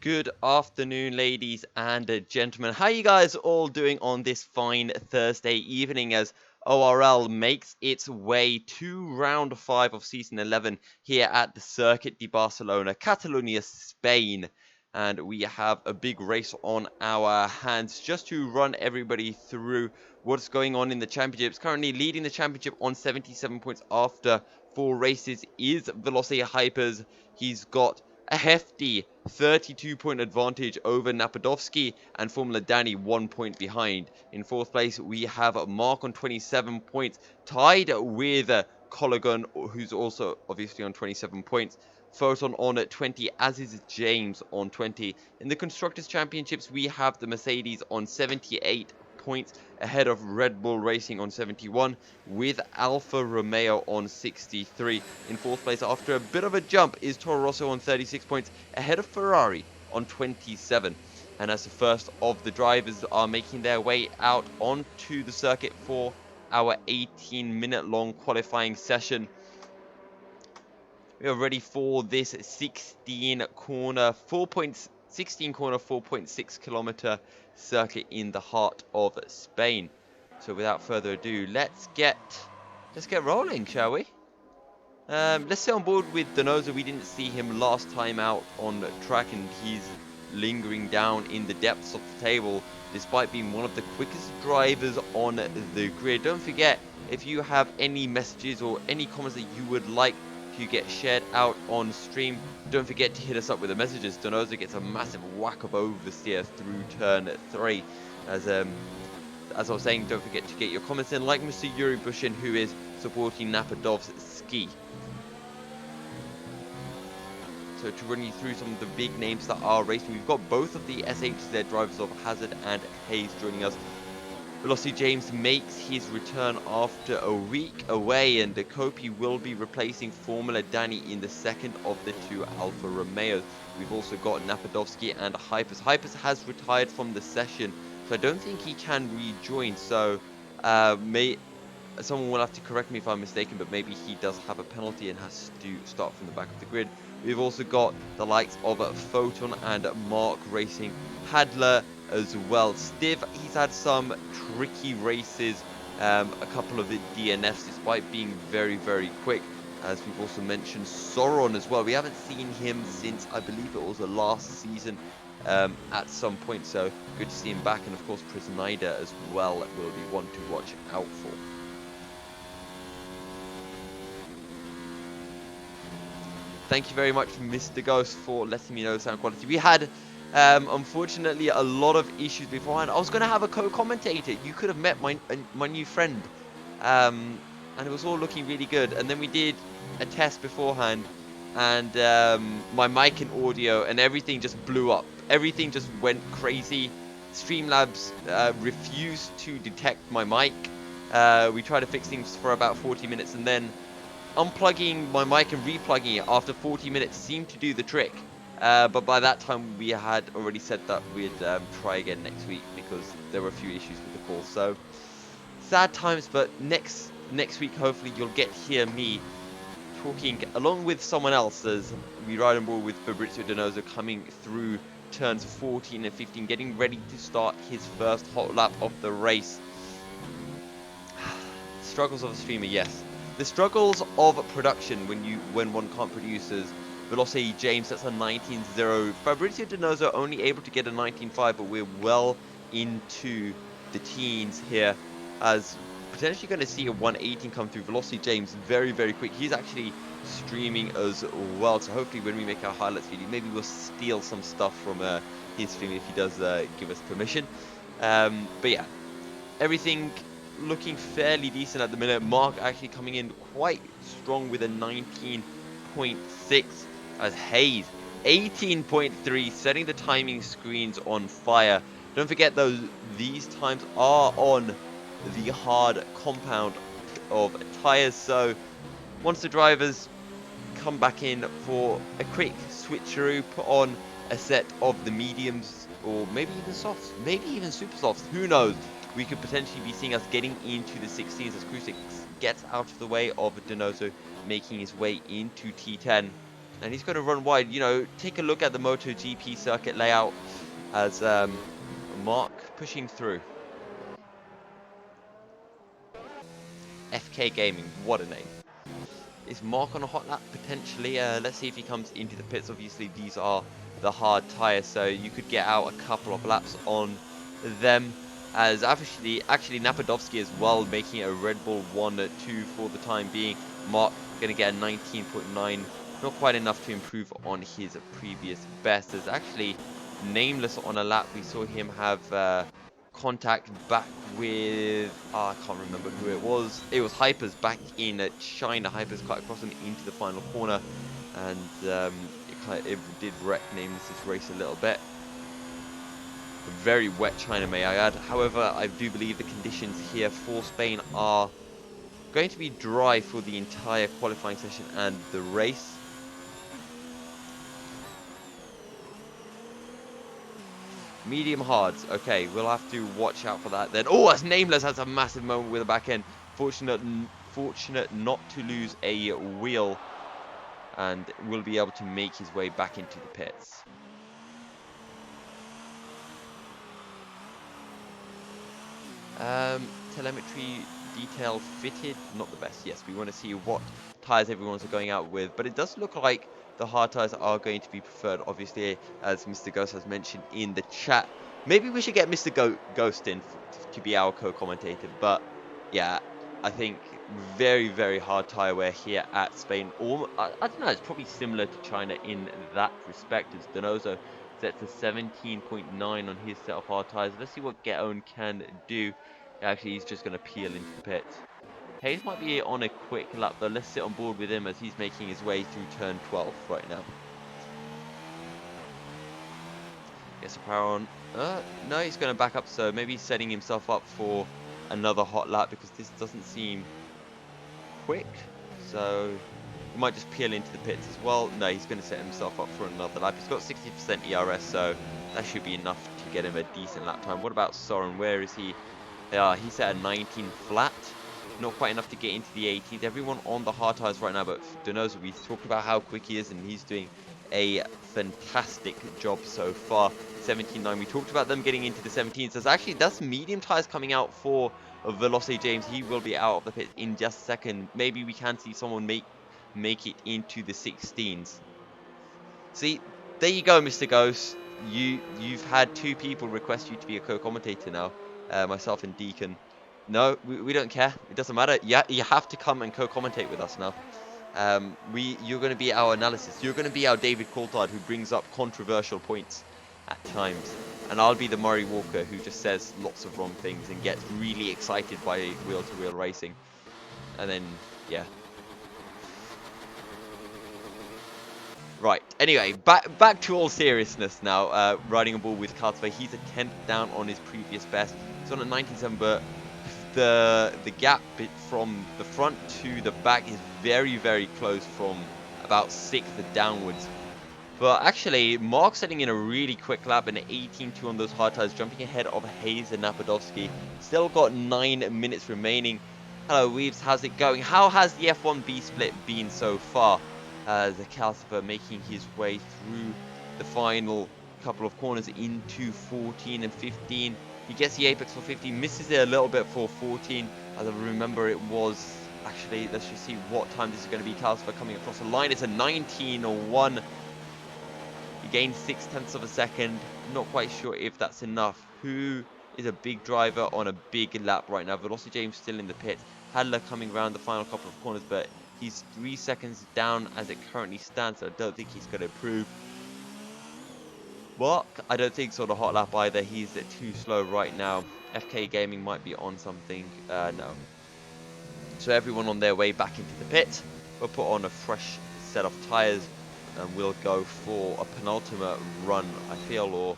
Good afternoon, ladies and gentlemen. How you guys all doing on this fine Thursday evening as ORL makes its way to round 5 of season 11 here at the Circuit de Barcelona, Catalonia, Spain. And we have a big race on our hands just to run everybody through what's going on in the championships. Currently leading the championship on 77 points after 4 races is Velocity Hypers. He's got a hefty 32-point advantage over Napadovsky, and Formula Danny 1 point behind. In fourth place, we have Mark on 27 points, tied with Cologan, who's also obviously on 27 points. Photon on 20, as is James on 20. In the Constructors' Championships, we have the Mercedes on 78 points, ahead of Red Bull Racing on 71, with Alfa Romeo on 63. In fourth place, after a bit of a jump, is Toro Rosso on 36 points, ahead of Ferrari on 27. And as the first of the drivers are making their way out onto the circuit for our 18-minute long qualifying session, we are ready for this 16 corner 4.6 kilometer circuit in the heart of Spain. So without further ado, let's get rolling, shall we? Let's stay on board with Donoso. We didn't see him last time out on track, and he's lingering down in the depths of the table despite being one of the quickest drivers on the grid. Don't forget, if you have any messages or any comments that you would like to get shared out on stream, don't forget to hit us up with the messages. Donoso gets a massive whack of oversteer through turn 3. As I was saying, don't forget to get your comments in, like Mr. Yuri Bushin, who is supporting Napadov's ski. So to run you through some of the big names that are racing, we've got both of the SHZ drivers of Hazard and Hayes joining us. Velocity James makes his return after a week away, and Kopi will be replacing Formula Danny in the second of the two Alfa Romeos. We've also got Napadovsky and Hypers. Hypers has retired from the session, so I don't think he can rejoin. So someone will have to correct me if I'm mistaken, but maybe he does have a penalty and has to start from the back of the grid. We've also got the likes of Photon and Mark racing, Hadler as well. Stiv, he's had some tricky races, a couple of DNFs despite being very, very quick. As we've also mentioned, Soron as well. We haven't seen him since, I believe it was the last season at some point, so good to see him back. And of course, Prisnida as well will be one to watch out for. Thank you very much, Mr. Ghost, for letting me know the sound quality. We had, unfortunately, a lot of issues beforehand. I was going to have a co-commentator. You could have met my new friend. And it was all looking really good. And then we did a test beforehand. And my mic and audio and everything just blew up. Everything just went crazy. Streamlabs refused to detect my mic. We tried to fix things for about 40 minutes, and then unplugging my mic and replugging it after 40 minutes seemed to do the trick. But by that time, we had already said that we'd try again next week because there were a few issues with the call. So sad times, but next week, hopefully you'll get to hear me talking along with someone else as we ride on board with Fabrizio Donoso coming through turns 14 and 15, getting ready to start his first hot lap of the race. Struggles of a streamer, yes. The struggles of production when one can't produce as Velocity James, that's a 19.0. Fabrizio Donoso only able to get a 19.5, but we're well into the teens here, as potentially going to see a 118 come through. Velocity James very, very quick. He's actually streaming as well, so hopefully when we make our highlights video, maybe we'll steal some stuff from his stream if he does give us permission. But yeah, everything looking fairly decent at the minute. Mark actually coming in quite strong with a 19.6 as Hayes 18.3, setting the timing screens on fire. Don't forget though, these times are on the hard compound of tires, so once the drivers come back in for a quick switcheroo, put on a set of the mediums or maybe even softs, maybe even super softs, who knows. We could potentially be seeing us getting into the 16s as Krusik gets out of the way of Donoso, making his way into T10. And he's going to run wide. You know, take a look at the MotoGP circuit layout as Mark pushing through. FK Gaming, what a name. Is Mark on a hot lap? Potentially. Let's see if he comes into the pits. Obviously, these are the hard tyres, so you could get out a couple of laps on them. As actually Napadovsky as well, making it a Red Bull 1-2 for the time being. Mark going to get a 19.9. Not quite enough to improve on his previous best. There's actually Nameless on a lap. We saw him have contact back with, I can't remember who it was. It was Hypers back in China. Hypers cut across him into the final corner, and it did wreck Nameless's race a little bit. A very wet China, may I add. However, I do believe the conditions here for Spain are going to be dry for the entire qualifying session and the race. Medium hards. Okay, we'll have to watch out for that then. Oh, as Nameless has a massive moment with the back end. Fortunate not to lose a wheel, and will be able to make his way back into the pits. Telemetry detail fitted, not the best. Yes, we want to see what tires everyone's going out with, but it does look like the hard tires are going to be preferred. Obviously, as Mr. Ghost has mentioned in the chat, maybe we should get Mr. Ghost in to be our co-commentator. But yeah, I think very, very hard tire wear here at Spain. I don't know, it's probably similar to China in that respect, as Donoso sets a 17.9 on his set of hard tires. Let's see what Get-On can do. Actually, he's just going to peel into the pits. Hayes might be on a quick lap, though. Let's sit on board with him as he's making his way through turn 12 right now. Gets the power on. No, he's going to back up, so maybe he's setting himself up for another hot lap because this doesn't seem quick. So he might just peel into the pits as well. No, he's going to set himself up for another lap. He's got 60% ERS, so that should be enough to get him a decent lap time. What about Soren? Where is he? He's at a 19 flat. Not quite enough to get into the 18th. Everyone on the hard tires right now, but Donoso, we talked about how quick he is, and he's doing a fantastic job so far. 17.9. We talked about them getting into the 17s. That's medium tires coming out for Velocity James. He will be out of the pit in just a second. Maybe we can see someone make it into the 16s. See, there you go, Mr. Ghost. You've had two people request you to be a co-commentator now. Myself and Deacon. No, we don't care. It doesn't matter. Yeah, you have to come and co-commentate with us now. You're going to be our analysis. You're going to be our David Coulthard, who brings up controversial points at times. And I'll be the Murray Walker, who just says lots of wrong things and gets really excited by wheel-to-wheel racing. And then, yeah. Right, anyway, back to all seriousness now. Riding a ball with Carlsberg. He's a 10th down on his previous best. He's on a 19.7, but the gap bit from the front to the back is very, very close from about 6th downwards. But actually, Mark's setting in a really quick lap, an 18.2 on those hard tires, jumping ahead of Hayes and Napadovsky. Still got 9 minutes remaining. Hello, Weaves, how's it going? How has the F1B split been so far? The Calcifer making his way through the final couple of corners into 14 and 15. He gets the apex for 15, misses it a little bit for 14. As I remember, it was actually, let's just see what time this is going to be. Calcifer coming across the line. It's a 19.01. He gained 0.6 of a second. Not quite sure if that's enough. Who is a big driver on a big lap right now? Velocity James still in the pit. Hadler coming around the final couple of corners, but he's 3 seconds down as it currently stands, so I don't think he's going to improve. Mark, I don't think so. The hot lap either. He's too slow right now. FK Gaming might be on something. No. So everyone on their way back into the pit. We'll put on a fresh set of tyres and we'll go for a penultimate run, I feel, or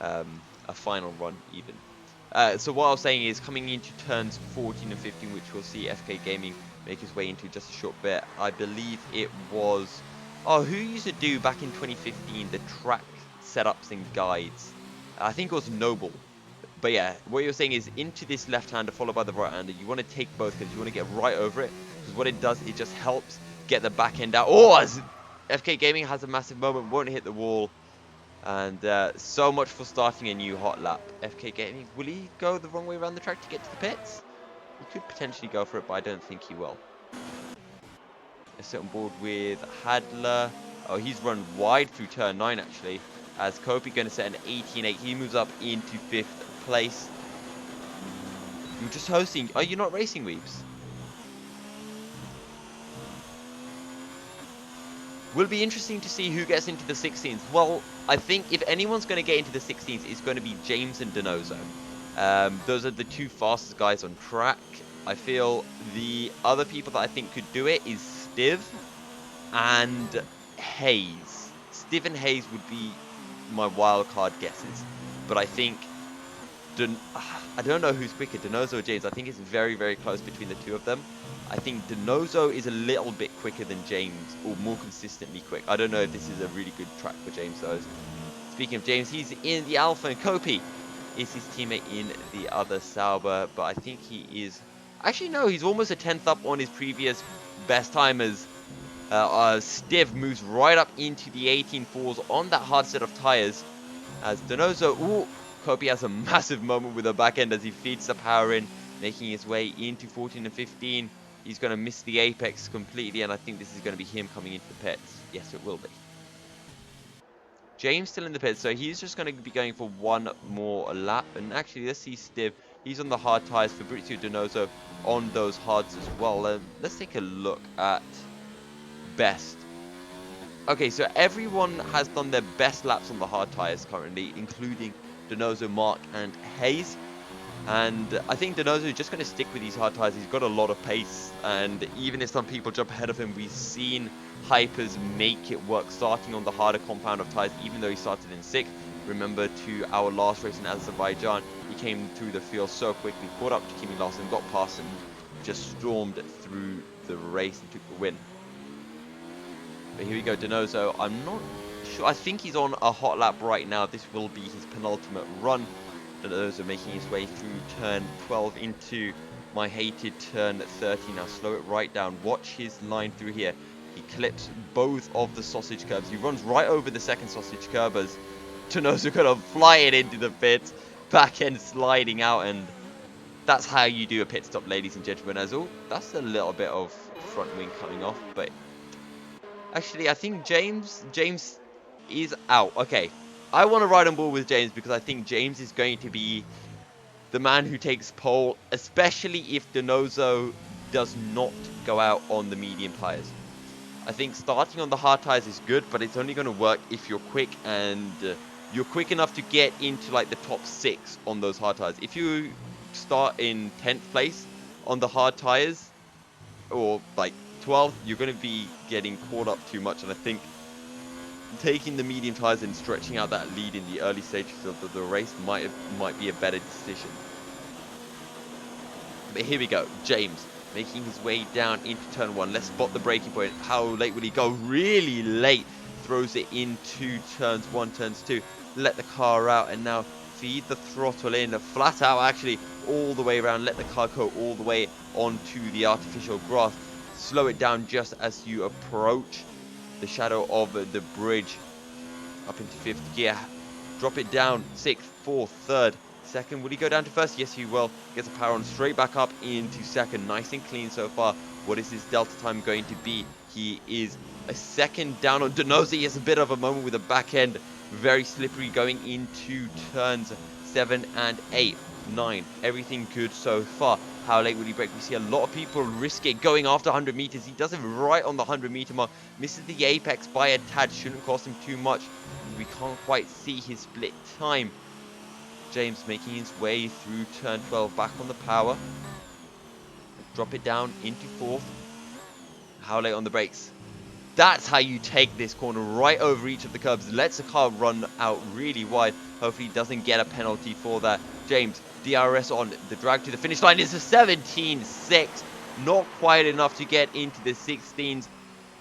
a final run even. So what I was saying is, coming into turns 14 and 15, which we'll see FK Gaming make his way into just a short bit. I believe it was... Oh, who used to do back in 2015 the track setups and guides? I think it was Noble. But yeah, what you're saying is into this left-hander followed by the right-hander. You want to take both because you want to get right over it. Because what it does, it just helps get the back end out. Oh, FK Gaming has a massive moment, won't hit the wall. And so much for starting a new hot lap. FK Gaming, will he go the wrong way around the track to get to the pits? He could potentially go for it, but I don't think he will. Let's sit on board with Hadler. Oh, he's run wide through turn 9, actually. As Kopi going to set an 18.8. He moves up into 5th place. You're just hosting. Are you not racing, Weeps? Will be interesting to see who gets into the 16s. Well, I think if anyone's going to get into the 16s, it's going to be James and Donoso. Those are the two fastest guys on track. I feel the other people that I think could do it is Stiv and Hayes. Stiv and Hayes would be my wild card guesses. But I think I don't know who's quicker, Donoso or James. I think it's very, very close between the two of them. I think Donoso is a little bit quicker than James, or more consistently quick. I don't know if this is a really good track for James, though. Speaking of James, he's in the Alpha, and Kopi is his teammate in the other Sauber, but I think he is... Actually, no, he's almost a 10th up on his previous best time as Stiv moves right up into the 18.4s on that hard set of tyres. As Donoso... Ooh, Kopi has a massive moment with the back end as he feeds the power in, making his way into 14 and 15. He's going to miss the apex completely, and I think this is going to be him coming into the pits. Yes, it will be. James still in the pits, so he's just going to be going for one more lap. And actually, let's see Stiv. He's on the hard tyres. Fabrizio Donoso on those hards as well. Let's take a look at best. Okay, so everyone has done their best laps on the hard tyres currently, including Donoso, Mark, and Hayes. And I think Donoso is just going to stick with these hard tyres. He's got a lot of pace, and even if some people jump ahead of him, we've seen Hypers make it work starting on the harder compound of tyres, even though he started in 6th. Remember to our last race in Azerbaijan, he came through the field so quickly, caught up to Kimi Larson, got past him, just stormed through the race and took the win. But here we go, Donoso. I'm not sure. I think he's on a hot lap right now. This will be his penultimate run. Donoso making his way through turn 12 into my hated turn 13. Now slow it right down. Watch his line through here. He clips both of the sausage curbs. He runs right over the second sausage curb as Donoso kind of flying into the pits. Back end sliding out, and that's how you do a pit stop, ladies and gentlemen. As all, that's a little bit of front wing coming off, but actually I think James is out. Okay. I want to ride on board with James because I think James is going to be the man who takes pole, especially if Donoso does not go out on the medium tyres. I think starting on the hard tyres is good, but it's only going to work if you're quick and you're quick enough to get into like the top 6 on those hard tyres. If you start in 10th place on the hard tyres or like 12th, you're going to be getting caught up too much, and I think taking the medium tyres and stretching out that lead in the early stages of the race might be a better decision. But here we go, James making his way down into turn 1. Let's spot the braking point. How late will he go? Really late. Throws it into turns 1, turns 2. Let the car out and now feed the throttle in. Flat out actually all the way around. Let the car go all the way onto the artificial grass. Slow it down just as you approach the shadow of the bridge up into 5th gear. Drop it down 6th, 4th, 3rd, 2nd. Will he go down to 1st? Yes, he will. Gets the power on straight back up into 2nd. Nice and clean so far. What is his delta time going to be? He is a 2nd down on Donoso. He has a bit of a moment with the back end. Very slippery going into turns 7 and 8, 9. Everything good so far. How late will he break? We see a lot of people risk it going after 100 meters. He does it right on the 100-meter mark. Misses the apex by a tad. Shouldn't cost him too much. We can't quite see his split time. James making his way through turn 12. Back on the power. Drop it down into 4th. How late on the brakes? That's how you take this corner right over each of the curbs. Lets the car run out really wide. Hopefully he doesn't get a penalty for that. James, DRS on. The drag to the finish line is a 17.6. Not quite enough to get into the 16s,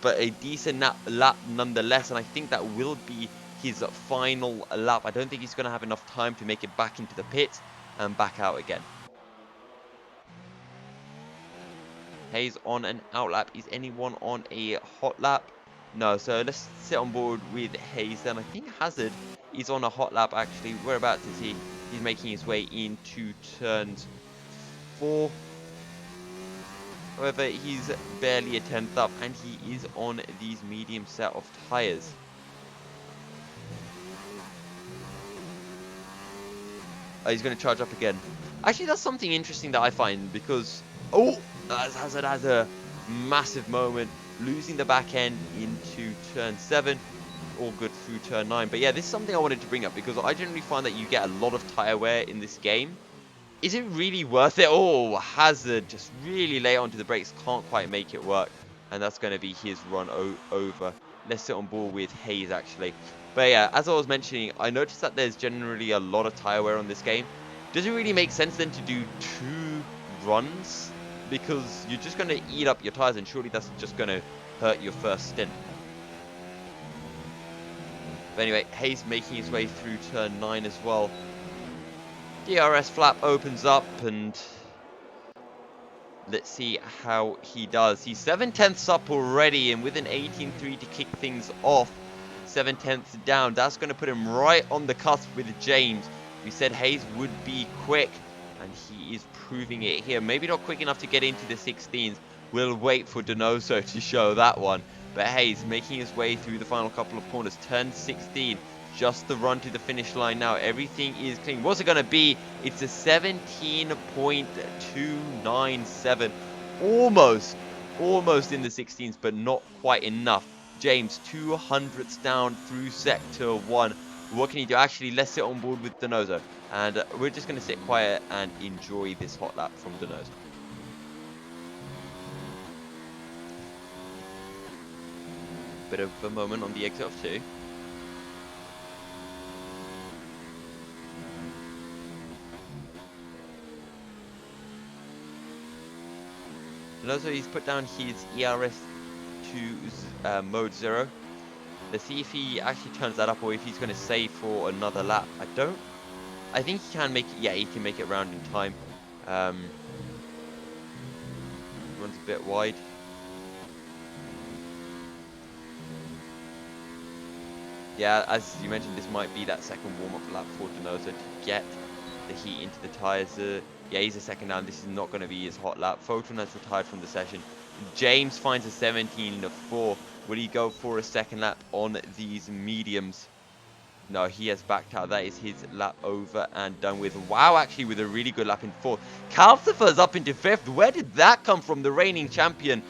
but a decent lap nonetheless. And I think that will be his final lap. I don't think he's going to have enough time to make it back into the pits and back out again. Hayes on an out lap. Is anyone on a hot lap? No, so let's sit on board with Hayes then. I think Hazard is on a hot lap actually. We're about to see he's making his way into turns 4. However, he's barely a 10th up and he is on these medium set of tyres. Oh, he's going to charge up again. Actually, that's something interesting that I find because... Oh! Hazard has a massive moment, losing the back end into turn 7. All good through turn 9. But yeah, this is something I wanted to bring up because I generally find that you get a lot of tyre wear in this game. Is it really worth it? Oh, Hazard just really late onto the brakes, can't quite make it work. And that's going to be his run over. Let's sit on board with Hayes actually. But yeah, as I was mentioning, I noticed that there's generally a lot of tyre wear on this game. Does it really make sense then to do 2 runs? Because you're just going to eat up your tyres and surely that's just going to hurt your first stint. But anyway, Hayes making his way through turn 9 as well. DRS flap opens up and let's see how he does. He's 7/10ths up already and with an 18.3 to kick things off. 7/10ths down. That's going to put him right on the cusp with James. We said Hayes would be quick and he is proving it here. Maybe not quick enough to get into the 16s. We'll wait for Donoso to show that one. But Hayes making his way through the final couple of corners. Turn 16. Just the run to the finish line now. Everything is clean. What's it going to be? It's a 17.297. Almost in the 16s, but not quite enough. James, 200ths down through sector 1. What can he do? Actually, let's sit on board with Donoso. And we're just going to sit quiet and enjoy this hot lap from Donoso. Bit of a moment on the exit of 2. And also he's put down his ERS to mode 0. Let's see if he actually turns that up or if he's going to save for another lap. I think he can make it. Yeah, he can make it around in time. Runs a bit wide. Yeah, as you mentioned, this might be that second warm-up lap for Donoso to get the heat into the tyres. Yeah, he's a second down. This is not going to be his hot lap. Photon has retired from the session. James finds a 17.4. Will he go for a second lap on these mediums? No, he has backed out. That is his lap over and done with. Wow, actually with a really good lap in 4th. Calcifer's up into 5th. Where did that come from? The reigning champion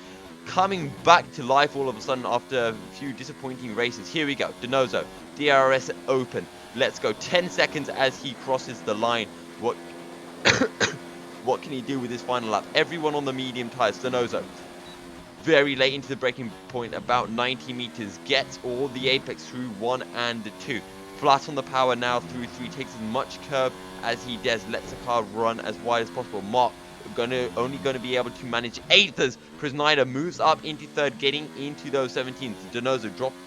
coming back to life all of a sudden after a few disappointing races. Here we go. Donoso, DRS open. Let's go. 10 seconds as he crosses the line. What can he do with his final lap? Everyone on the medium tyres. Donoso, very late into the braking point, about 90 meters. Gets all the apex through 1 and 2. Flat on the power now through 3. Takes as much curve as he dares. Lets the car run as wide as possible. Mark only going to be able to manage 8th as Prisnida moves up into 3rd, getting into those 17s. Donoso drops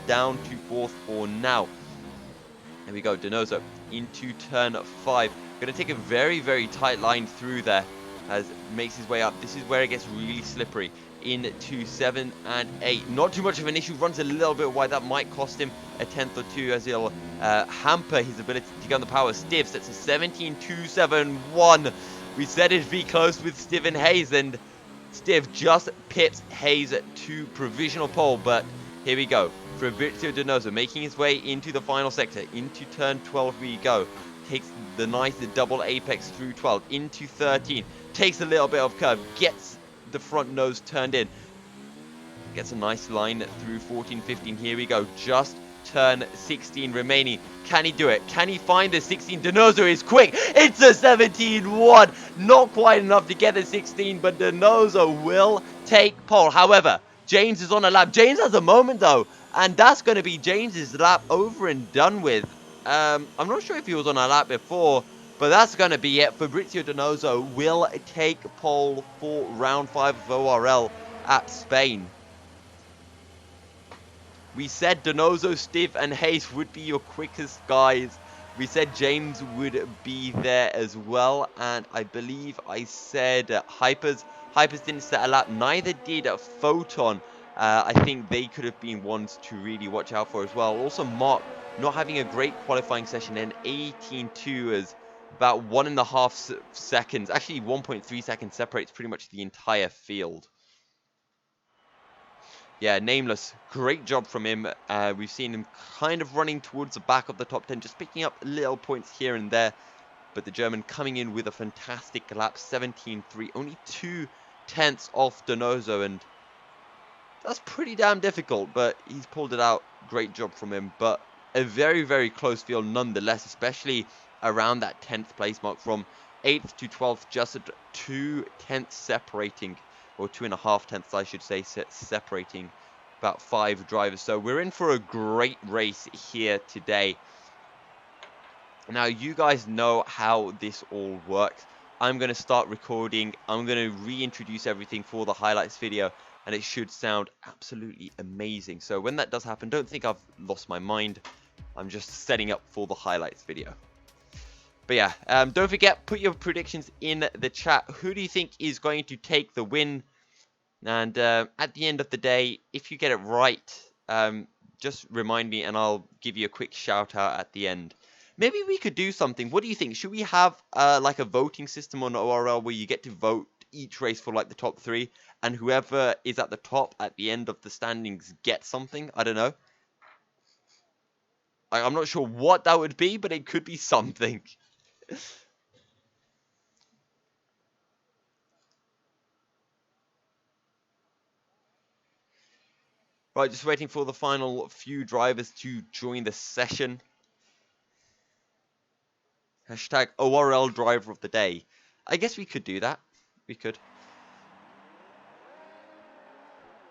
down to 4th for now. There we go. Donoso into turn 5. Going to take a very, very tight line through there as makes his way up. This is where it gets really slippery. Into 7 and 8. Not too much of an issue. Runs a little bit wide. That might cost him a 10th or 2 as he'll hamper his ability to get on the power. Stiv sets a 17.271. We said it'd be close with Stiv and Hayes, and Stiv just pips Hayes to provisional pole. But here we go. Fabrizio Donoso making his way into the final sector. Into turn 12 we go. Takes the nice double apex through 12. Into 13. Takes a little bit of curve. Gets the front nose turned in. Gets a nice line through 14, 15. Here we go. Just turn 16 remaining. Can he do it? Can he find the 16? Donoso is quick. It's a 17.1. Not quite enough to get the 16, but Donoso will take pole. However, James is on a lap. James has a moment though, and that's going to be James's lap over and done with. I'm not sure if he was on a lap before, but that's going to be it. Fabrizio Donoso will take pole for round 5 of ORL at Spain. We said Donoso, Stiv, and Hayes would be your quickest guys. We said James would be there as well. And I believe I said Hypers. Hypers didn't set a lap. Neither did Photon. I think they could have been ones to really watch out for as well. Also, Mark not having a great qualifying session, and 18.2 as about 1.5 seconds, actually 1.3 seconds separates pretty much the entire field. Yeah, Nameless, great job from him. We've seen him kind of running towards the back of the top 10, just picking up little points here and there. But the German coming in with a fantastic lap, 17.3, only 0.2 off Donoso, and that's pretty damn difficult, but he's pulled it out. Great job from him, but a very, very close field nonetheless, especially around that 10th place mark from 8th to 12th, just at 0.2 separating, or 2.5 I should say, separating about 5 drivers. So we're in for a great race here today. Now, you guys know how this all works. I'm going to start recording. I'm going to reintroduce everything for the highlights video, and it should sound absolutely amazing. So when that does happen, don't think I've lost my mind. I'm just setting up for the highlights video. But yeah, don't forget, put your predictions in the chat. Who do you think is going to take the win? And at the end of the day, if you get it right, just remind me and I'll give you a quick shout out at the end. Maybe we could do something. What do you think? Should we have like a voting system on ORL where you get to vote each race for like the top 3, and whoever is at the top at the end of the standings gets something? I don't know. I'm not sure what that would be, but it could be something. Right, just waiting for the final few drivers to join the session. Hashtag ORL driver of the day. I guess we could do that. We could.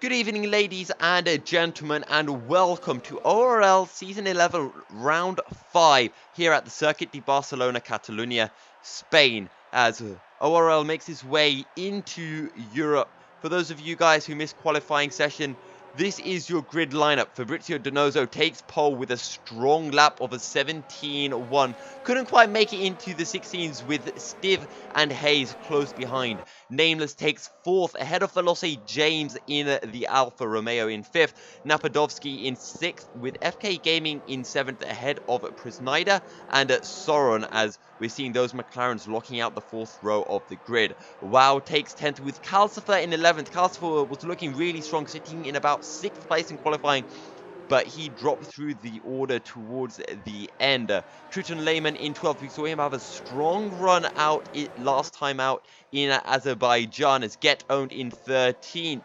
Good evening, ladies and gentlemen, and welcome to ORL Season 11, Round 5, here at the Circuit de Barcelona, Catalunya, Spain, as ORL makes its way into Europe. For those of you guys who missed qualifying session, this is your grid lineup. Fabrizio Donoso takes pole with a strong lap of a 17.1. Couldn't quite make it into the 16s with Stiv and Hayes close behind. Nameless takes 4th ahead of Veloce James in the Alfa Romeo in 5th. Napadovsky in 6th with FK Gaming in 7th ahead of Prisnida and Soron, as we're seeing those McLarens locking out the 4th row of the grid. Wow takes 10th with Calcifer in 11th. Calcifer was looking really strong, sitting in about 6th place in qualifying, but he dropped through the order towards the end. Triton Lehman in 12th. We saw him have a strong run out last time out in Azerbaijan, as Get owned in 13th,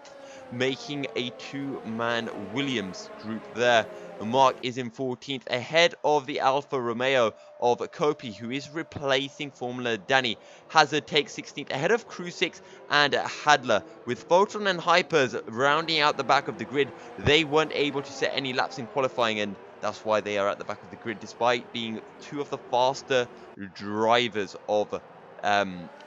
making a 2-man Williams group there. Mark is in 14th, ahead of the Alfa Romeo of Kopi, who is replacing Formula Danny. Hazard takes 16th, ahead of Crew 6 and Hadler. With Photon and Hypers rounding out the back of the grid, they weren't able to set any laps in qualifying, and that's why they are at the back of the grid, despite being 2 of the faster drivers of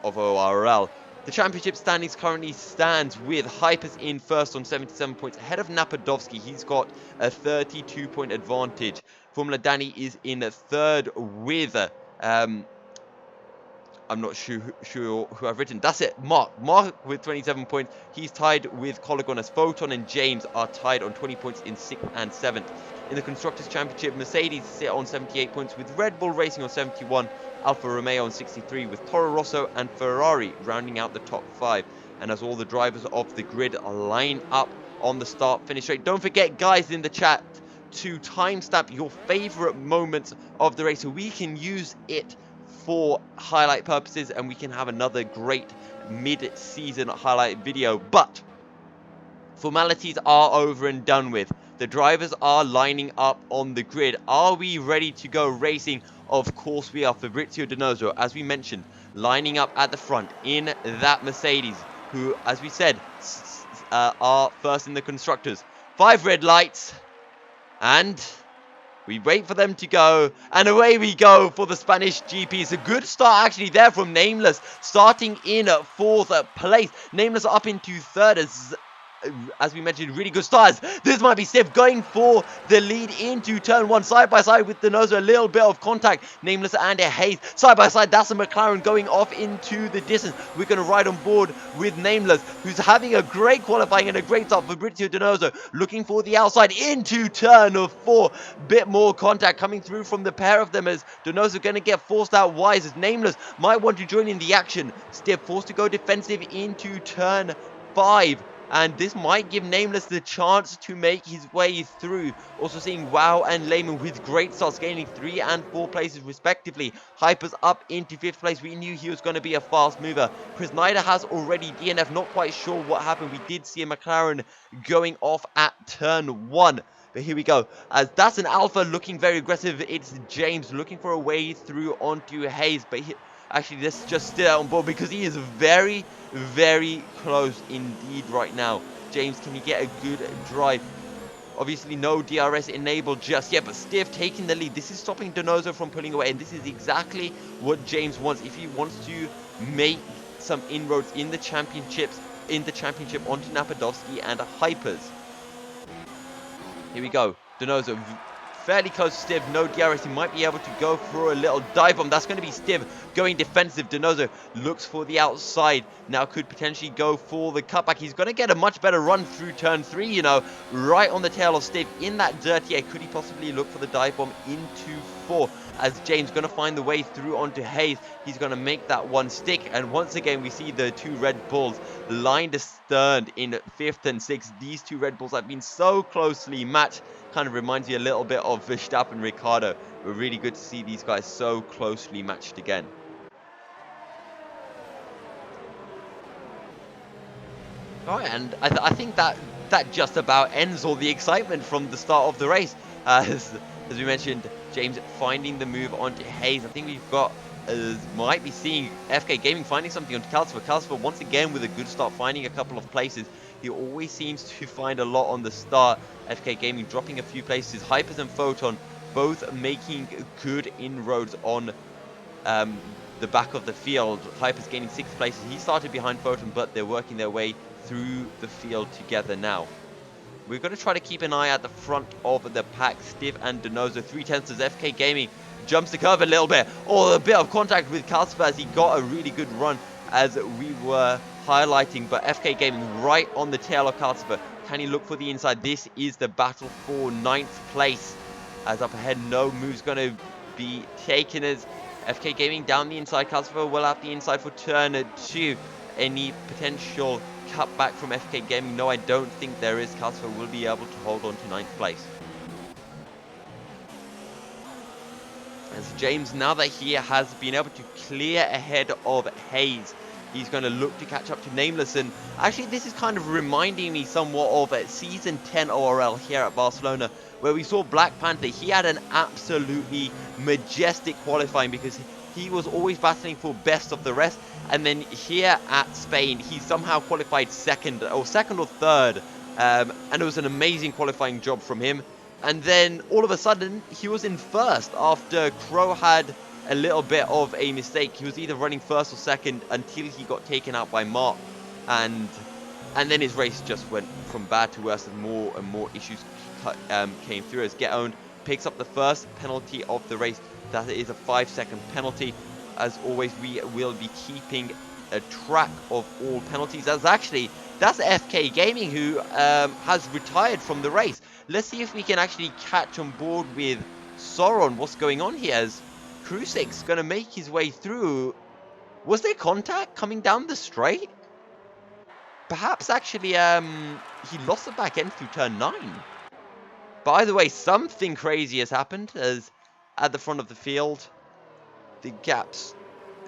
ORL. The championship standings currently stands with Hypers in 1st on 77 points, ahead of Napadovsky. He's got a 32-point advantage. Formula Danny is in 3rd with I'm not sure who I've written. That's it. Mark with 27 points. He's tied with Colagon, as Photon and James are tied on 20 points in 6th and 7th. In the Constructors' Championship, Mercedes sit on 78 points, with Red Bull Racing on 71, Alfa Romeo on 63, with Toro Rosso and Ferrari rounding out the top 5. And as all the drivers of the grid line up on the start-finish straight, don't forget, guys, in the chat to timestamp your favorite moments of the race so we can use it for highlight purposes, and we can have another great mid-season highlight video. But formalities are over and done with. The drivers are lining up on the grid. Are we ready to go racing? Of course we are. Fabrizio Donoso, as we mentioned, lining up at the front in that Mercedes, who, as we said, are first in the constructors. 5 red lights, and we wait for them to go, and away we go for the Spanish GP. It's a good start actually there from Nameless, starting in 4th place. Nameless up into 3rd as as we mentioned, really good starts. This might be Stiff going for the lead into turn 1, side by side with Donoso. A little bit of contact. Nameless and Hayes side by side. That's a McLaren going off into the distance. We're going to ride on board with Nameless, who's having a great qualifying and a great start. Fabrizio Donoso looking for the outside into turn 4. Bit more contact coming through from the pair of them as Donoso going to get forced out wise as Nameless might want to join in the action. Stiff forced to go defensive into turn 5. And this might give Nameless the chance to make his way through. Also seeing Wow and Layman with great starts, gaining 3 and 4 places respectively. Hyper's up into 5th place. We knew he was going to be a fast mover. Chris Snyder has already DNF. Not quite sure what happened. We did see a McLaren going off at turn 1. But here we go, as that's an Alpha looking very aggressive. It's James looking for a way through onto Hayes, but actually let's just stay on board because he is very, very close indeed right now. James, can he get a good drive? Obviously no DRS enabled just yet, but Stiff taking the lead. This is stopping Donoso from pulling away, and this is exactly what James wants if he wants to make some inroads in the championship onto Napadovsky and Hypers. Here we go. Donoso fairly close to Stiff. No DRS. He might be able to go for a little dive bomb. That's going to be Stiff going defensive. Donoso looks for the outside. Now could potentially go for the cutback. He's going to get a much better run through turn 3, you know, right on the tail of Stiff in that dirty air. Could he possibly look for the dive bomb into 4? As James going to find the way through onto Hayes. He's going to make that one stick. And once again, we see the 2 Red Bulls lined astern in 5th and 6th. These 2 Red Bulls have been so closely matched. Kind of reminds you a little bit of Verstappen and Ricciardo. We're really good to see these guys so closely matched again. Alright, and I think that just about ends all the excitement from the start of the race. As we mentioned, James finding the move onto Hayes. I think we've got, might be seeing FK Gaming finding something onto Calcifer. Calcifer once again with a good start, finding a couple of places. He always seems to find a lot on the start. FK Gaming dropping a few places. Hypers and Photon both making good inroads on the back of the field. Hypers gaining 6 places. He started behind Photon, but they're working their way through the field together now. We're going to try to keep an eye at the front of the pack. Stiff and Donoso, 3/10 as FK Gaming jumps the curve a little bit. Oh, a bit of contact with Calcifer as he got a really good run as we were highlighting. But FK Gaming right on the tail of Calcifer. Can he look for the inside? This is the battle for 9th place. As up ahead, no move's going to be taken as FK Gaming down the inside. Calcifer will have the inside for turn 2. Any potential cutback from FK Gaming? No, I don't think there is. Calcifer will be able to hold on to 9th place. As James, now that he has been able to clear ahead of Hayes, he's going to look to catch up to Nameless. And actually, this is kind of reminding me somewhat of Season 10 ORL here at Barcelona, where we saw Black Panther. He had an absolutely majestic qualifying because he was always battling for best of the rest. And then here at Spain, he somehow qualified second or third. And it was an amazing qualifying job from him. And then all of a sudden, he was in first after Crow had a little bit of a mistake. He was either running first or second until he got taken out by Mark. And then his race just went from bad to worse as more and more issues came through. As Get Owned picks up the first penalty of the race. That is a 5-second penalty. As always, we will be keeping a track of all penalties. That's FK Gaming who has retired from the race. Let's see if we can actually catch on board with Sauron. What's going on here? As Crucix going to make his way through. Was there contact coming down the straight? Perhaps actually he lost the back end through turn 9. But either way, something crazy has happened as at the front of the field, the gaps,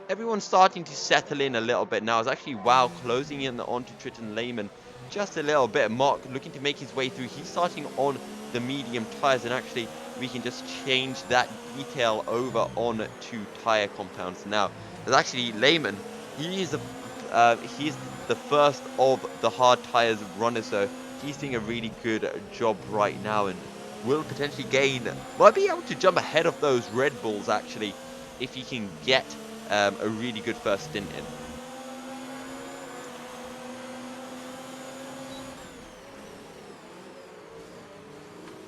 everyone's starting to settle in a little bit now. It's actually Wow closing in onto Triton Lehman just a little bit. Mark looking to make his way through. He's starting on the medium tires, and actually we can just change that detail over on to tire compounds now. There's actually Lehman. He's the first of the hard tires runners, so he's doing a really good job right now and will potentially might be able to jump ahead of those Red Bulls actually if he can get a really good first stint in.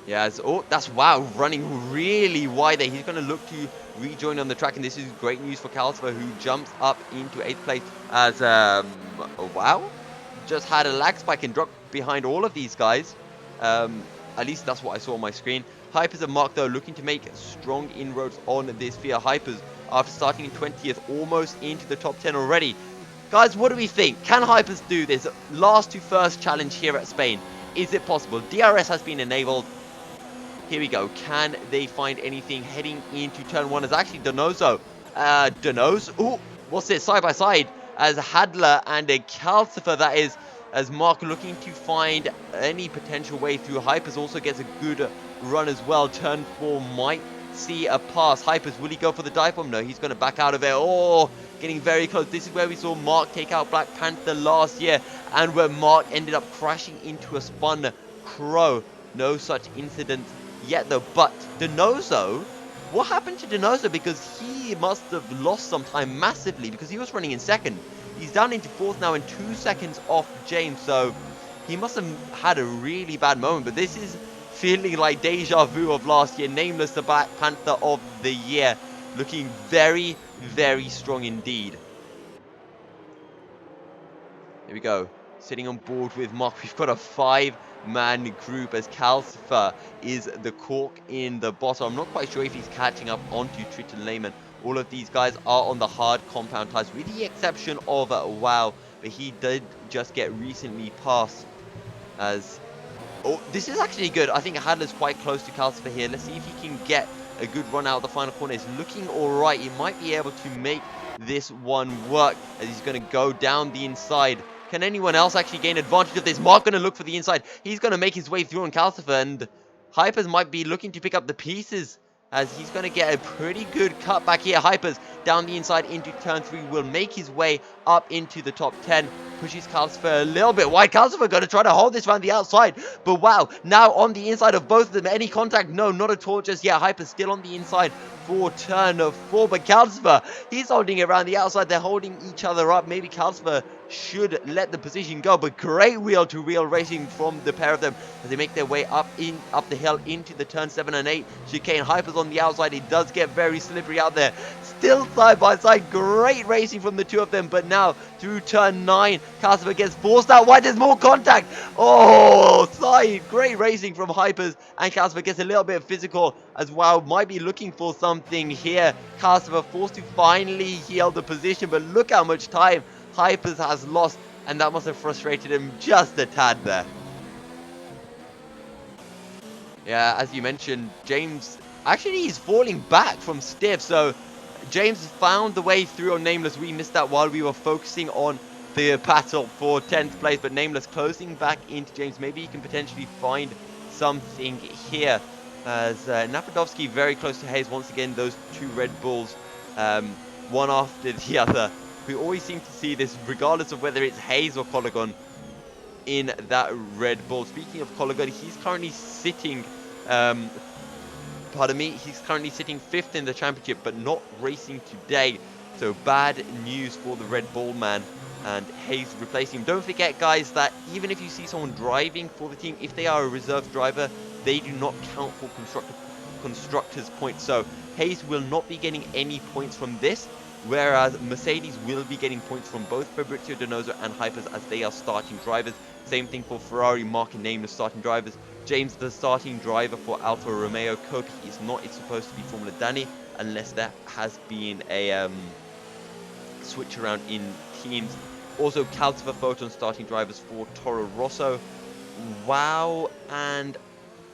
Yeah, oh, that's wow, running really wide there. He's going to look to rejoin on the track, and this is great news for Calcifer, who jumps up into 8th place as, wow, just had a lag spike and dropped behind all of these guys. At least that's what I saw on my screen. Hypers and Mark, though, looking to make strong inroads on this Fear. Hypers, after starting in 20th, almost into the top 10 already. Guys, what do we think? Can Hypers do this? Last to first challenge here at Spain. Is it possible? DRS has been enabled. Here we go. Can they find anything heading into turn 1? As actually Donoso. Ooh, what's this? Side by side. As Hadler and a Calcifer, that is. As Mark looking to find any potential way through. Hypers also gets a good run as well. Turn 4 might see a pass. Hypers, will he go for the dive bomb? No, he's going to back out of it. Oh, getting very close. This is where we saw Mark take out Black Panther last year. And where Mark ended up crashing into a spun Crow. No such incident yet though. But Donoso, what happened to Donoso? Because he must have lost some time massively, because he was running in 2nd. He's down into 4th now and 2 seconds off James, so he must have had a really bad moment. But this is feeling like deja vu of last year. Nameless, the Black Panther of the year, looking very, very strong indeed. Here we go, sitting on board with Mark. We've got a 5-man group as Calcifer is the cork in the bottom. I'm not quite sure if he's catching up onto Triton Lehman. All of these guys are on the hard compound tires, with the exception of WoW, but he did just get recently passed as... Oh, this is actually good. I think Hadler's quite close to Calcifer here. Let's see if he can get a good run out of the final corner. It's looking alright. He might be able to make this one work, as he's going to go down the inside. Can anyone else actually gain advantage of this? Mark going to look for the inside. He's going to make his way through on Calcifer, and Hypers might be looking to pick up the pieces, as he's going to get a pretty good cut back here. Hypers down the inside into turn 3 will make his way up into the top 10. Pushes Calcifer a little bit wide. Calcifer going to try to hold this around the outside. But wow, now on the inside of both of them. Any contact? No, not at all just yet. Hyper's still on the inside for turn 4. But Calcifer, he's holding it around the outside. They're holding each other up. Maybe Calcifer should let the position go. But great wheel-to-wheel racing from the pair of them as they make their way up the hill into the turn 7 and 8 chicane. Hyper's on the outside. It does get very slippery out there. Still side by side. Great racing from the two of them. But now through turn 9, Calcifer gets forced out wide. There's more contact. Oh, side. Great racing from Hypers. And Calcifer gets a little bit physical as well. Might be looking for something here. Calcifer forced to finally heal the position. But look how much time Hypers has lost. And that must have frustrated him just a tad there. Yeah, as you mentioned, James, actually he's falling back from stiff. So James found the way through on Nameless. We missed that while we were focusing on the battle for 10th place. But Nameless closing back into James. Maybe he can potentially find something here. As Napadovsky very close to Hayes. Once again, those two Red Bulls, one after the other. We always seem to see this, regardless of whether it's Hayes or Colagon, in that Red Bull. Speaking of Colagon, he's currently sitting... pardon me, he's currently sitting 5th in the championship, but not racing today. So bad news for the Red Bull man, and Hayes replacing him. Don't forget, guys, that even if you see someone driving for the team, if they are a reserve driver, they do not count for constructors points. So Hayes will not be getting any points from this, whereas Mercedes will be getting points from both Fabrizio Donoso and Hypers, as they are starting drivers. Same thing for Ferrari, Mark and Nameless starting drivers. James, the starting driver for Alfa Romeo. Kobe is not. It's supposed to be Formula Danny, unless there has been a switch around in teams. Also, Calcifer Photon starting drivers for Toro Rosso. Wow, and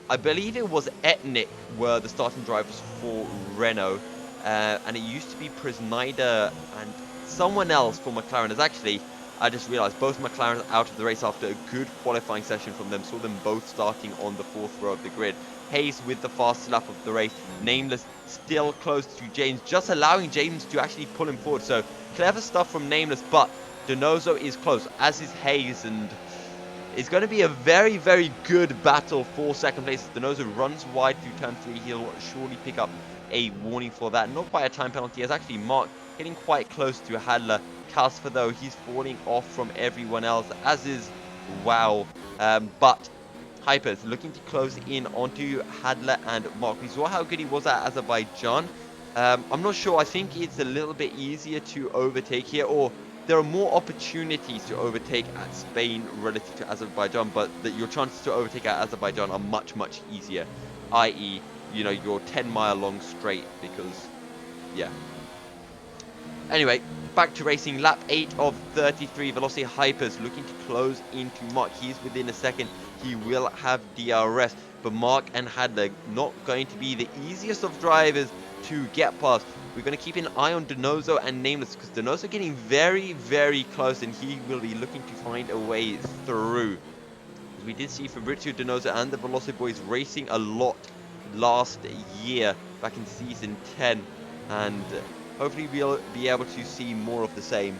I believe it was Etnik were the starting drivers for Renault. And it used to be Prisnida and someone else for McLaren. As actually, I just realized both McLaren out of the race after a good qualifying session from them. Saw them both starting on the 4th row of the grid. Hayes with the fast lap of the race. Nameless still close to James, just allowing James to actually pull him forward. So clever stuff from Nameless, but Donoso is close, as is Hayes, and it's going to be a very, very good battle for 2nd place. Donoso runs wide through turn 3. He'll surely pick up a warning for that. Not by a time penalty, as actually Mark getting quite close to Hadler. Calcifer, though, he's falling off from everyone else, as is Wow. But Hypers looking to close in onto Hadler and Mark. We saw how good he was at Azerbaijan. I'm not sure. I think it's a little bit easier to overtake here, or there are more opportunities to overtake at Spain relative to Azerbaijan, but your chances to overtake at Azerbaijan are much, much easier, i.e., you know, your 10-mile long straight, because, yeah. Anyway, back to racing. Lap 8 of 33. Velocity Hypers looking to close into Mark. He's within a second. He will have DRS. But Mark and Hadler not going to be the easiest of drivers to get past. We're going to keep an eye on Donoso and Nameless, because Donoso getting very, very close, and he will be looking to find a way through. As we did see Fabrizio Donoso and the Velocity Boys racing a lot last year, back in season 10. And hopefully we'll be able to see more of the same.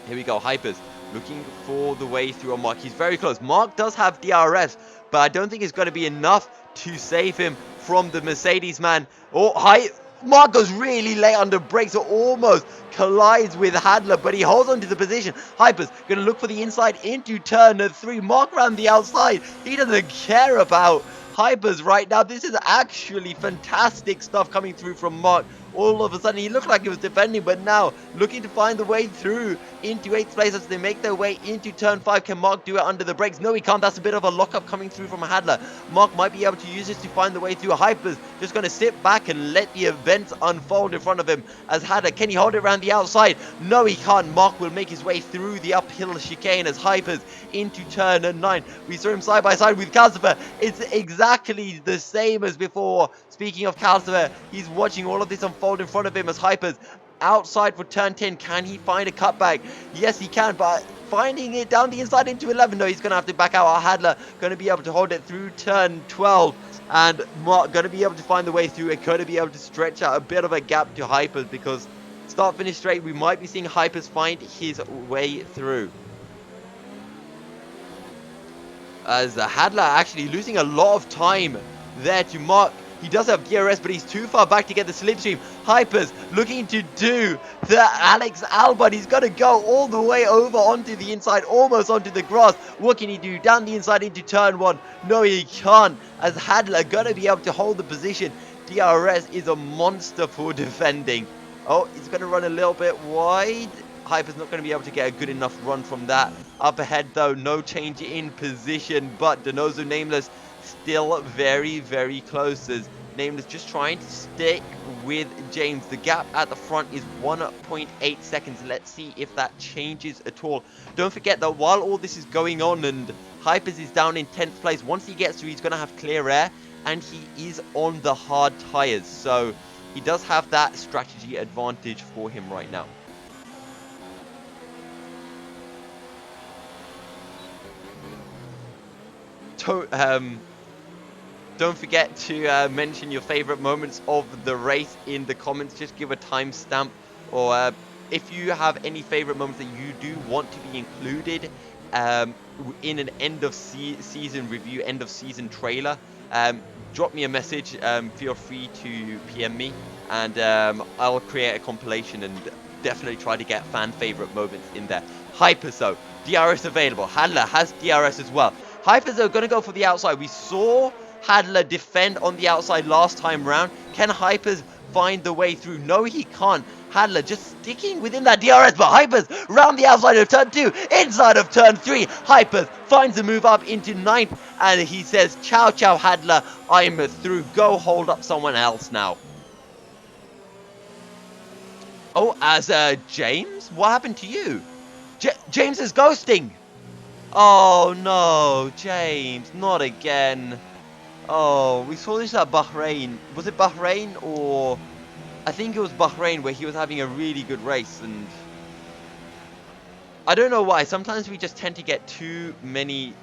Here we go, Hypers looking for the way through on Mark. He's very close. Mark does have DRS, but I don't think it's going to be enough to save him from the Mercedes man. Oh, Mark goes really late under brakes, or almost collides with Hadler, but he holds on to the position. Hypers going to look for the inside into turn 3. Mark around the outside. He doesn't care about Hypers right now. This is actually fantastic stuff coming through from Mark. All of a sudden, he looked like he was defending, but now looking to find the way through into 8th place as they make their way into turn 5. Can Mark do it under the brakes? No, he can't. That's a bit of a lockup coming through from Hadler. Mark might be able to use this to find the way through. Hypers just going to sit back and let the events unfold in front of him as Hadler. Can he hold it around the outside? No, he can't. Mark will make his way through the uphill chicane as Hypers into turn 9. We saw him side by side with Calcifer. It's exactly the same as before. Speaking of Calcifer, he's watching all of this unfold in front of him as Hypers outside for turn 10. Can he find a cutback? Yes, he can, but finding it down the inside into 11. No, he's going to have to back out. Hadler going to be able to hold it through turn 12. And Mark going to be able to find the way through and going to be able to stretch out a bit of a gap to Hypers, because start finish straight, we might be seeing Hypers find his way through. As Hadler actually losing a lot of time there to Mark. He does have DRS, but he's too far back to get the slipstream. Hypers looking to do the Alex Albon. He's got to go all the way over onto the inside, almost onto the grass. What can he do? Down the inside into turn 1. No, he can't. As Hadler going to be able to hold the position. DRS is a monster for defending. Oh, he's going to run a little bit wide. Hyper's not going to be able to get a good enough run from that. Up ahead, though, no change in position, but Donoso Nameless still very, very close, as Nameless just trying to stick with James. The gap at the front is 1.8 seconds. Let's see if that changes at all. Don't forget that while all this is going on and Hypers is down in 10th place, once he gets through, he's going to have clear air, and he is on the hard tires. So he does have that strategy advantage for him right now. Don't forget to mention your favorite moments of the race in the comments. Just give a timestamp, or if you have any favorite moments that you do want to be included in an end of season review, end of season trailer, drop me a message. Feel free to PM me, and I'll create a compilation and definitely try to get fan favorite moments in there. Hypers though, DRS available. Hadler has DRS as well. Hypers are going to go for the outside. We saw Hadler defend on the outside last time round. Can Hypers find the way through? No, he can't. Hadler just sticking within that DRS, but Hypers round the outside of turn 2, inside of turn 3. Hypers finds a move up into 9th, and he says, ciao, ciao, Hadler. I'm through. Go hold up someone else now. Oh, as James? What happened to you? James is ghosting. Oh no, James, not again. Oh, we saw this at Bahrain. Was it Bahrain, or I think it was Bahrain, where he was having a really good race, and I don't know why. Sometimes we just tend to get too many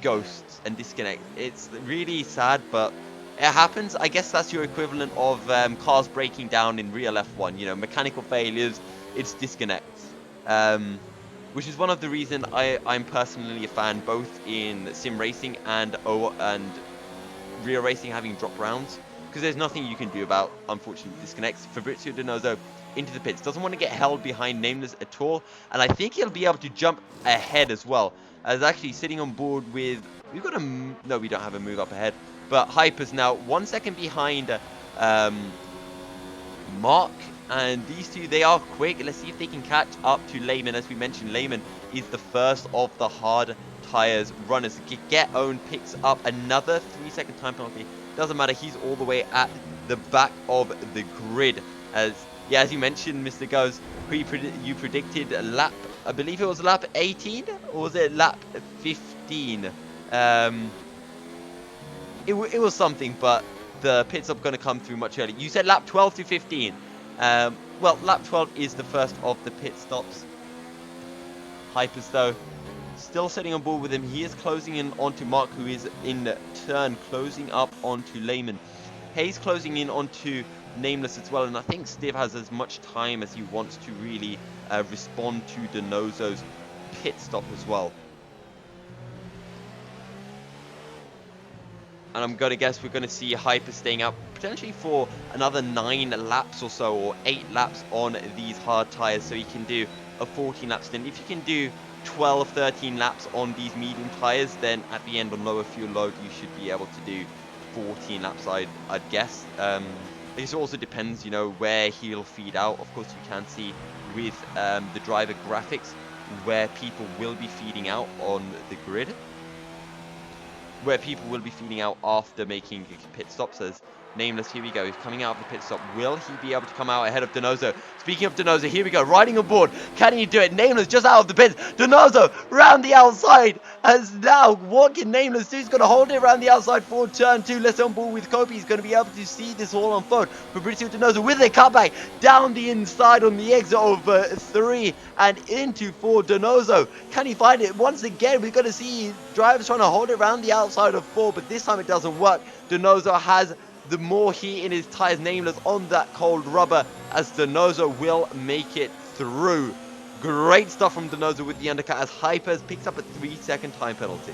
ghosts and disconnect. It's really sad, but it happens. I guess that's your equivalent of cars breaking down in real F1. You know, mechanical failures, it's disconnects. Which is one of the reasons I'm personally a fan, both in sim racing and real racing having drop rounds, because there's nothing you can do about unfortunate disconnects. Fabrizio Donoso into the pits, doesn't want to get held behind Nameless at all, and I think he'll be able to jump ahead as well. as actually sitting on board with, we've got a, no, we don't have a move up ahead, but Hyper's now 1 second behind Mark, and these two, they are quick. Let's see if they can catch up to Lehman. As we mentioned, Lehman is the first of the hard tires runners. Get owned, picks up another 3-second time penalty. Doesn't matter, he's all the way at the back of the grid. As you mentioned, Mr. Goes, you predicted a lap, I believe it was lap 18, or was it lap 15? It was something, but the pit stop going to come through much earlier. You said lap 12 to 15. Well, lap 12 is the first of the pit stops. Hypers, though, still sitting on board with him. He is closing in onto Mark, who is in turn closing up onto Lehman. Hayes closing in onto Nameless as well, and I think Stiv has as much time as he wants to really respond to Donoso's pit stop as well. And I'm going to guess we're going to see Hyper staying up potentially for another 9 laps or so, or 8 laps on these hard tyres, so he can do a 14-lap stint. If you can do 12, 13 laps on these medium tyres, then at the end on lower fuel load, you should be able to do 14 laps, I'd guess. It also depends, you know, where he'll feed out. Of course, you can see with the driver graphics where people will be feeding out on the grid. Where people will be feeding out after making pit stops. As Nameless, here we go, he's coming out of the pit stop. Will he be able to come out ahead of Donoso? Speaking of Donoso, here we go, riding on board. Can he do it? Nameless just out of the pits. Donoso round the outside. As now, what can Nameless do? He's going to hold it around the outside for turn 2. Let's on board with Kobe. He's going to be able to see this all unfold. Fabrizio Donoso with a cutback down the inside on the exit of 3 and into 4. Donoso, can he find it? Once again, we're going to see drivers trying to hold it around the outside of 4, but this time it doesn't work. Donoso has the more heat in his tyres. Nameless on that cold rubber, as Donoso will make it through. Great stuff from Donoso with the undercut, as Hypers picks up a 3-second time penalty.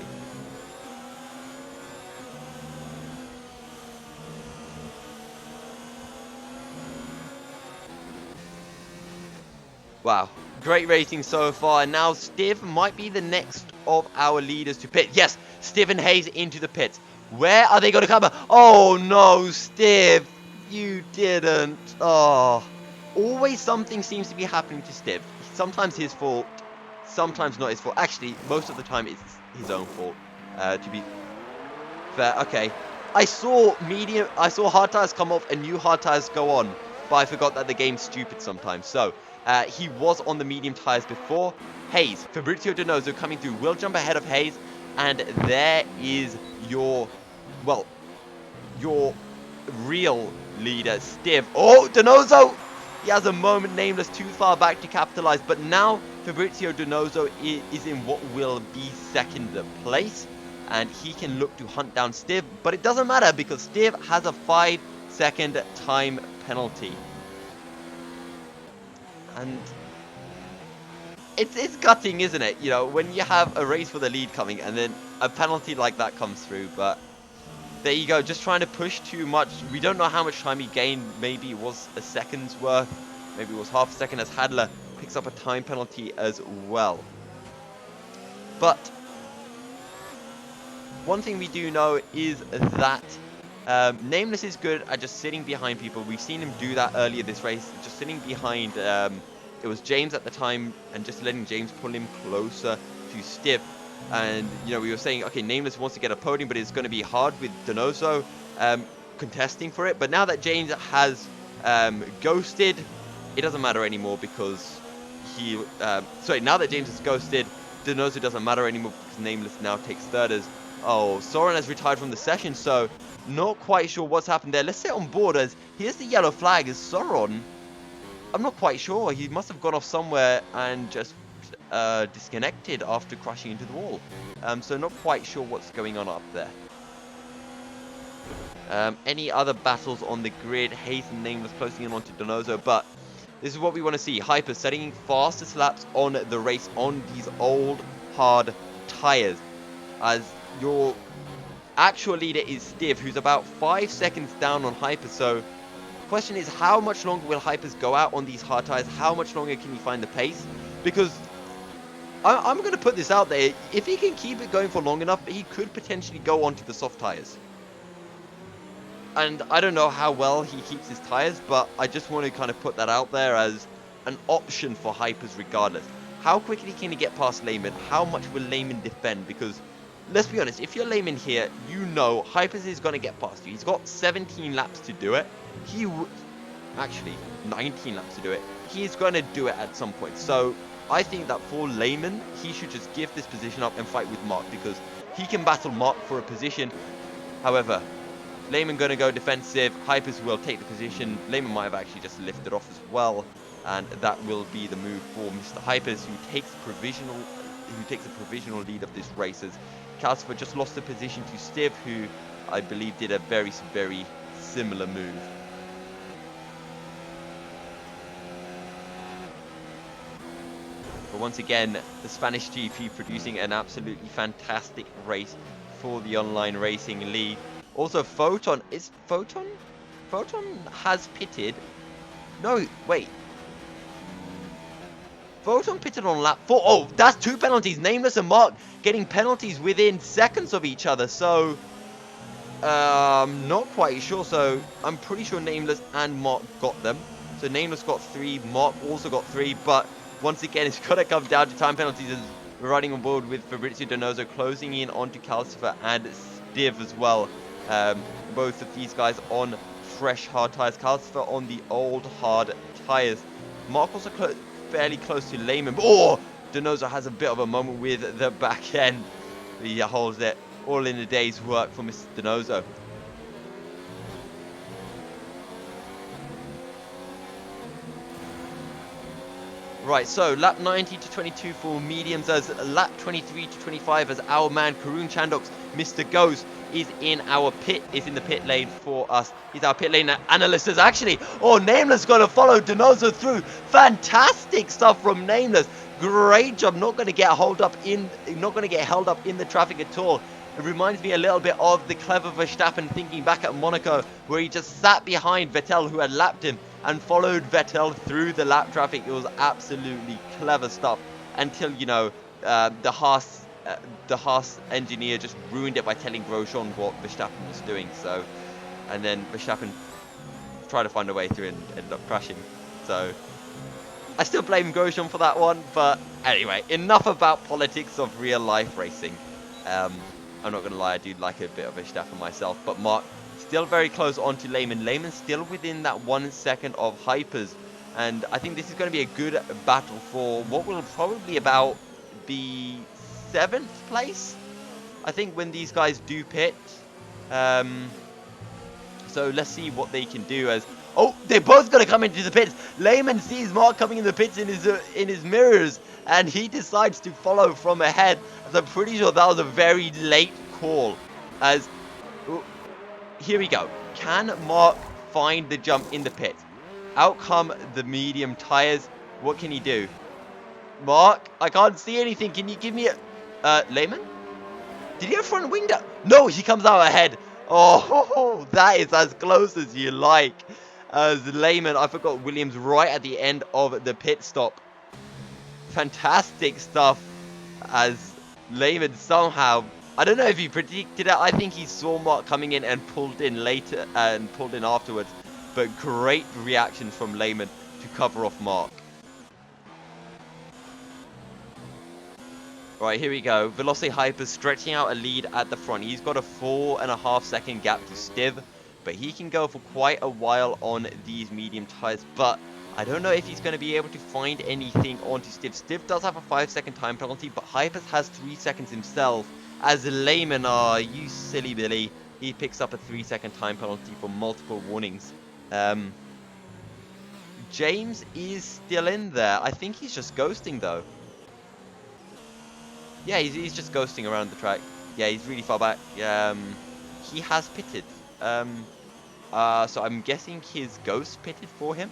Wow, great racing so far. And now Stiv might be the next of our leaders to pit. Yes, Stiv and Hayes into the pits. Where are they going to come? Oh no, Stiv, you didn't. Oh, always something seems to be happening to Stiv. Sometimes his fault, sometimes not his fault. Actually, most of the time it's his own fault, to be fair. Okay, I saw hard tires come off and new hard tires go on, but I forgot that the game's stupid sometimes. So he was on the medium tires before. Hayes, Fabrizio Donoso coming through, will jump ahead of Hayes, and there is your real leader, Stiv. Oh, Donoso! He has a moment, Nameless, too far back to capitalize, but now Fabrizio Donoso is in what will be second place, and he can look to hunt down Stiv, but it doesn't matter because Stiv has a 5-second time penalty. And it's gutting, isn't it? You know, when you have a race for the lead coming and then a penalty like that comes through, but there you go, just trying to push too much. We don't know how much time he gained. Maybe it was a second's worth, maybe it was half a second, as Hadler picks up a time penalty as well. But one thing we do know is that Nameless is good at just sitting behind people. We've seen him do that earlier this race, just sitting behind, it was James at the time, and just letting James pull him closer to Stiv. And, you know, we were saying, okay, Nameless wants to get a podium, but it's going to be hard with Donoso contesting for it. But now that James has ghosted, it doesn't matter anymore because he... now that James has ghosted, Donoso doesn't matter anymore because Nameless now takes third. As, oh, Soren has retired from the session, so not quite sure what's happened there. Let's sit on board, as here's the yellow flag. As Soren, I'm not quite sure. He must have gone off somewhere and just disconnected after crashing into the wall. So not quite sure what's going on up there. Any other battles on the grid? Hayes and Nameless closing in onto Donoso, but this is what we want to see. Hyper setting fastest laps on the race on these old hard tires, as your actual leader is Stiv, who's about 5 seconds down on Hyper. So question is, how much longer will Hypers go out on these hard tires? How much longer can he find the pace? Because I'm going to put this out there. If he can keep it going for long enough, he could potentially go onto the soft tires. And I don't know how well he keeps his tires, but I just want to kind of put that out there as an option for Hypers regardless. How quickly can he get past Lehman? How much will Lehman defend? Because, let's be honest, if you're Lehman here, you know Hypers is going to get past you. He's got 17 laps to do it. Actually, 19 laps to do it. He's going to do it at some point. So, I think that for Lehman, he should just give this position up and fight with Mark, because he can battle Mark for a position. However, Lehman going to go defensive. Hypers will take the position. Lehman might have actually just lifted off as well, and that will be the move for Mr. Hypers, who takes a provisional lead of this race, as Calcifer just lost the position to Stiv, who I believe did a very, very similar move. But once again, the Spanish GP producing an absolutely fantastic race for the online racing league. Also, Photon has pitted. No, wait. Photon pitted on lap 4. Oh, that's 2 penalties. Nameless and Mark getting penalties within seconds of each other. So, not quite sure. So, I'm pretty sure Nameless and Mark got them. So, Nameless got 3. Mark also got 3. But, once again, it's got to come down to time penalties, as we're riding on board with Fabrizio Donoso closing in onto Calcifer and Stiv as well. Both of these guys on fresh hard tires. Calcifer on the old hard tires. Mark also fairly close to Lehman. Oh! Donoso has a bit of a moment with the back end. He holds it all in a day's work for Mr. Donoso. Right, so lap 90 to 22 for mediums, as lap 23 to 25 as our man Karun Chandok's Mr. Ghost is in the pit lane for us. He's our pit lane analyst. As actually, Nameless going to follow Donoso through. Fantastic stuff from Nameless. Great job. Not going to get held up in the traffic at all. It reminds me a little bit of the clever Verstappen thinking back at Monaco, where he just sat behind Vettel, who had lapped him, and followed Vettel through the lap traffic. It was absolutely clever stuff until, you know, the Haas engineer just ruined it by telling Grosjean what Verstappen was doing. So, and then Verstappen tried to find a way through and ended up crashing. So, I still blame Grosjean for that one. But anyway, enough about politics of real life racing. I'm not going to lie, I do like a bit of Verstappen myself. But Mark still very close onto Lehman. Lehman still within that 1 second of Hypers. And I think this is going to be a good battle for what will probably about be 7th place, I think, when these guys do pit. So let's see what they can do. As they're both going to come into the pits. Lehman sees Mark coming in the pits in his mirrors, and he decides to follow from ahead. As I'm pretty sure that was a very late call. As here we go. Can Mark find the jump in the pit? Out come the medium tires. What can he do? Mark, I can't see anything. Can you give me a... Lehman? Did he have front wing down? No, he comes out ahead. Oh, that is as close as you like. As Lehman, I forgot Williams right at the end of the pit stop. Fantastic stuff. As Lehman somehow... I don't know if he predicted it. I think he saw Mark coming in and pulled in later and pulled in afterwards. But great reaction from Lehman to cover off Mark. Right, here we go. Velocity Hyper stretching out a lead at the front. He's got a 4.5 second gap to Stiv, but he can go for quite a while on these medium tires. But I don't know if he's going to be able to find anything onto Stiv. Stiv does have a 5 second time penalty, but Hypers has 3 seconds himself. As Lehman, you silly Billy, he picks up a 3 second time penalty for multiple warnings. James is still in there. I think he's just ghosting though. Yeah, he's just ghosting around the track. Yeah, he's really far back. He has pitted. So I'm guessing his ghost pitted for him.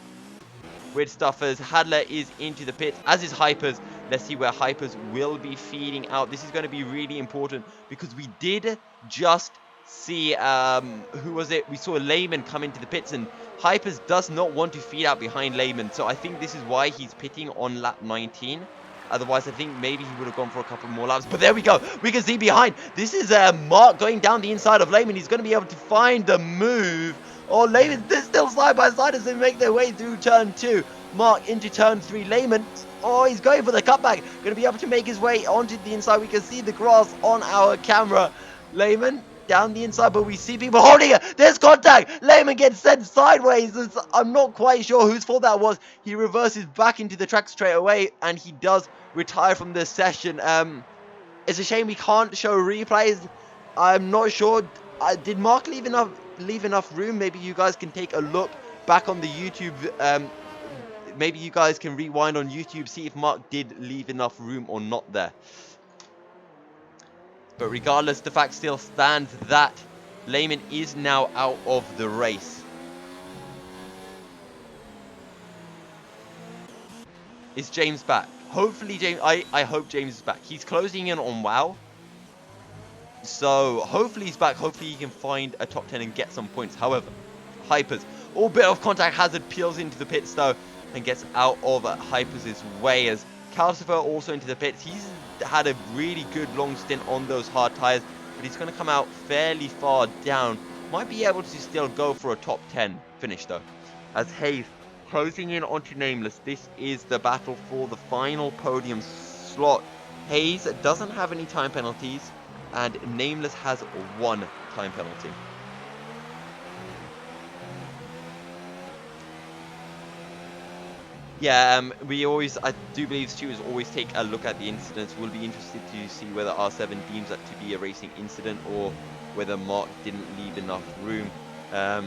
Weird stuff as Hadler is into the pits, as is Hypers. Let's see where Hypers will be feeding out. This is going to be really important because we did just see, who was it? We saw Lehman come into the pits, and Hypers does not want to feed out behind Lehman. So I think this is why he's pitting on lap 19. Otherwise, I think maybe he would have gone for a couple more laps. But there we go. We can see behind. This is Mark going down the inside of Lehman. He's going to be able to find the move. Oh, Lehman, they're still side by side as they make their way through turn 2. Mark into turn 3. Lehman, oh, he's going for the cutback. Going to be able to make his way onto the inside. We can see the grass on our camera. Lehman down the inside, but we see people holding it. There's contact. Lehman gets sent sideways. I'm not quite sure whose fault that was. He reverses back into the track straight away, and he does retire from the session. It's a shame we can't show replays. I'm not sure. Did Mark leave enough room? Maybe you guys can take a look back on the YouTube. Maybe you guys can rewind on YouTube, see if Mark did leave enough room or not there. But regardless, the fact still stands that Lehman is now out of the race. Is James back? Hopefully James, I hope James is back. He's closing in on WoW. So hopefully he's back. Hopefully he can find a top 10 and get some points. However, Hypers, all bit of contact hazard, peels into the pits though and gets out of Hypers' way as Calcifer also into the pits. He's had a really good long stint on those hard tires, but he's going to come out fairly far down. Might be able to still go for a top 10 finish though. As Hayes closing in onto Nameless, this is the battle for the final podium slot. Hayes doesn't have any time penalties, and Nameless has 1 time penalty. Yeah, I do believe stewards always take a look at the incidents. We'll be interested to see whether R7 deems that to be a racing incident or whether Mark didn't leave enough room. I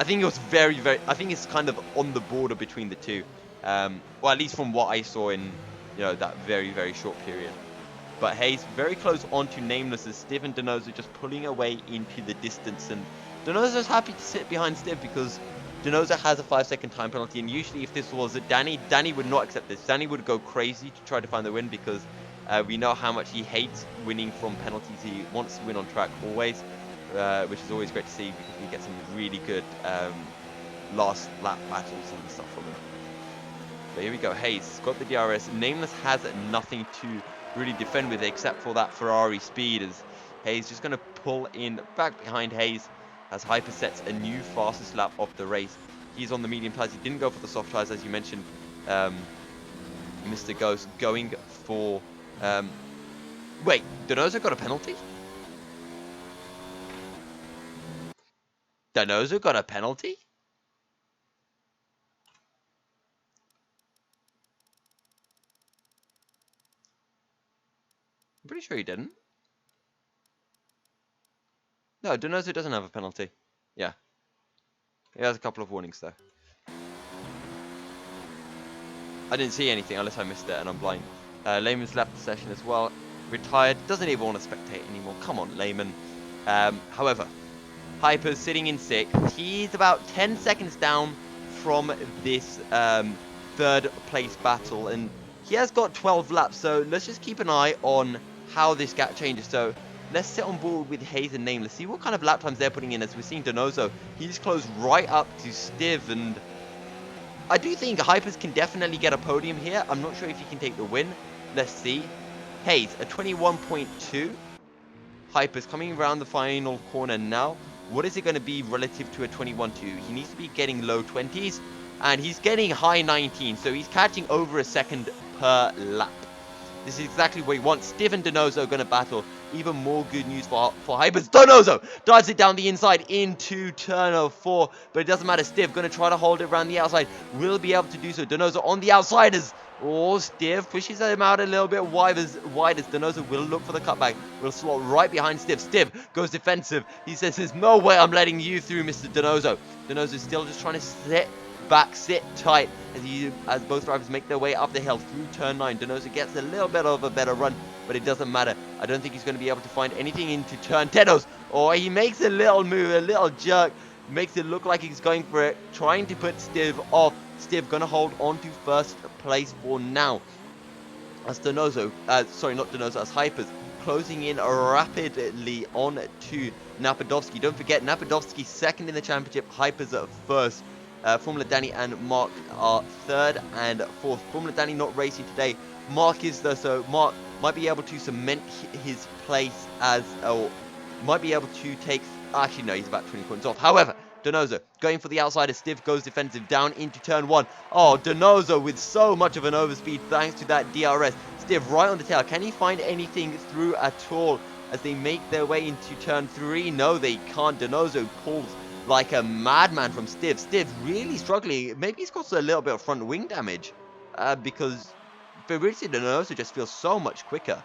think it was I think it's kind of on the border between the two. Well, at least from what I saw in, that very, very short period. But Hayes very close onto Nameless as Stiv and Donoso just pulling away into the distance. And Donoso's happy to sit behind Stiv because Donoso has a 5-second time penalty. And usually if this was Danny would not accept this. Danny would go crazy to try to find the win because we know how much he hates winning from penalties. He wants to win on track always, which is always great to see because we get some really good last lap battles and stuff from him. But here we go. Hayes got the DRS. Nameless has nothing to really defend with except for that Ferrari speed, as Hayes just going to pull in back behind Hayes as Hyper sets a new fastest lap of the race. He's on the medium tires. He didn't go for the soft tires, as you mentioned. Mr. Ghost going for wait, Donoso got a penalty? Donoso got a penalty? I'm pretty sure he didn't. No, Donoso doesn't have a penalty. Yeah. He has a couple of warnings though. I didn't see anything unless I missed it and I'm blind. Lehman's left the session as well. Retired. Doesn't even want to spectate anymore. Come on, Lehman. However, Hyper's sitting in 6th. He's about 10 seconds down from this 3rd place battle. And he has got 12 laps. So let's just keep an eye on how this gap changes. So let's sit on board with Hayes and Nameless. See what kind of lap times they're putting in as we're seeing Donoso. He's close right up to Stiv. And I do think Hypers can definitely get a podium here. I'm not sure if he can take the win. Let's see. Hayes, a 21.2. Hypers coming around the final corner now. What is it going to be relative to a 21.2? He needs to be getting low 20s. And he's getting high 19. So he's catching over a second per lap. This is exactly what he wants. Stiv and Donoso are going to battle. Even more good news for Hypers. Donoso dives it down the inside into turn 4. But it doesn't matter. Stiv going to try to hold it around the outside. Will be able to do so. Donoso on the outsiders. Oh, Stiv pushes him out a little bit wide as Donoso will look for the cutback. Will slot right behind Stiv. Stiv goes defensive. He says, there's no way I'm letting you through, Mr. Donoso. Donoso's still just trying to sit back, sit tight as both drivers make their way up the hill through turn 9. Donoso gets a little bit of a better run, but it doesn't matter. I don't think he's going to be able to find anything into turn 10. Oh, he makes a little move, a little jerk. Makes it look like he's going for it, trying to put Stiv off. Stiv going to hold on to 1st place for now. As Donoso, sorry, not Donoso, as Hypers closing in rapidly on to Napadovsky. Don't forget, Napadovsky 2nd in the championship, Hypers at 1st. Formula Danny and Mark are 3rd and 4th. Formula Danny not racing today. Mark is there, so Mark might be able to cement his place as, or might be able to take, actually no, he's about 20 points off. However, Donoso going for the outside as Stiff goes defensive down into turn 1. Oh, Donoso with so much of an overspeed thanks to that DRS. Stiff right on the tail. Can he find anything through at all as they make their way into turn 3? No, they can't. Donoso pulls like a madman from Stiff. Stiff really struggling. Maybe he's got a little bit of front wing damage because Fabrizio Donoso just feels so much quicker.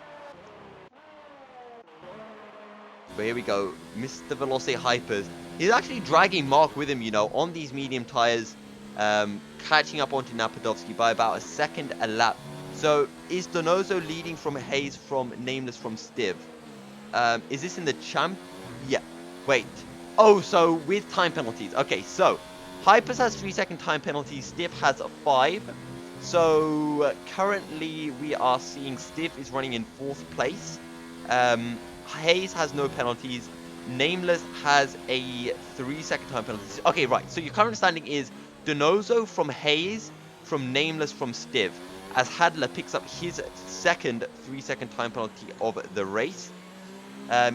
But here we go, Mr. Velocity Hypers. He's actually dragging Mark with him, you know, on these medium tires, catching up onto Napadovsky by about a second a lap. So, is Donoso leading from Hayes, from Nameless, from Stiv? Is this in the champ? Yeah. Wait. Oh, so with time penalties. Okay, so Hypers has 3-second time penalties. Stiv has 5. So currently we are seeing Stiv is running in 4th place. Hayes has no penalties. Nameless has a 3-second time penalty. Okay, right. So your current standing is Donoso from Hayes, from Nameless, from Stiv, as Hadler picks up his second 3-second time penalty of the race.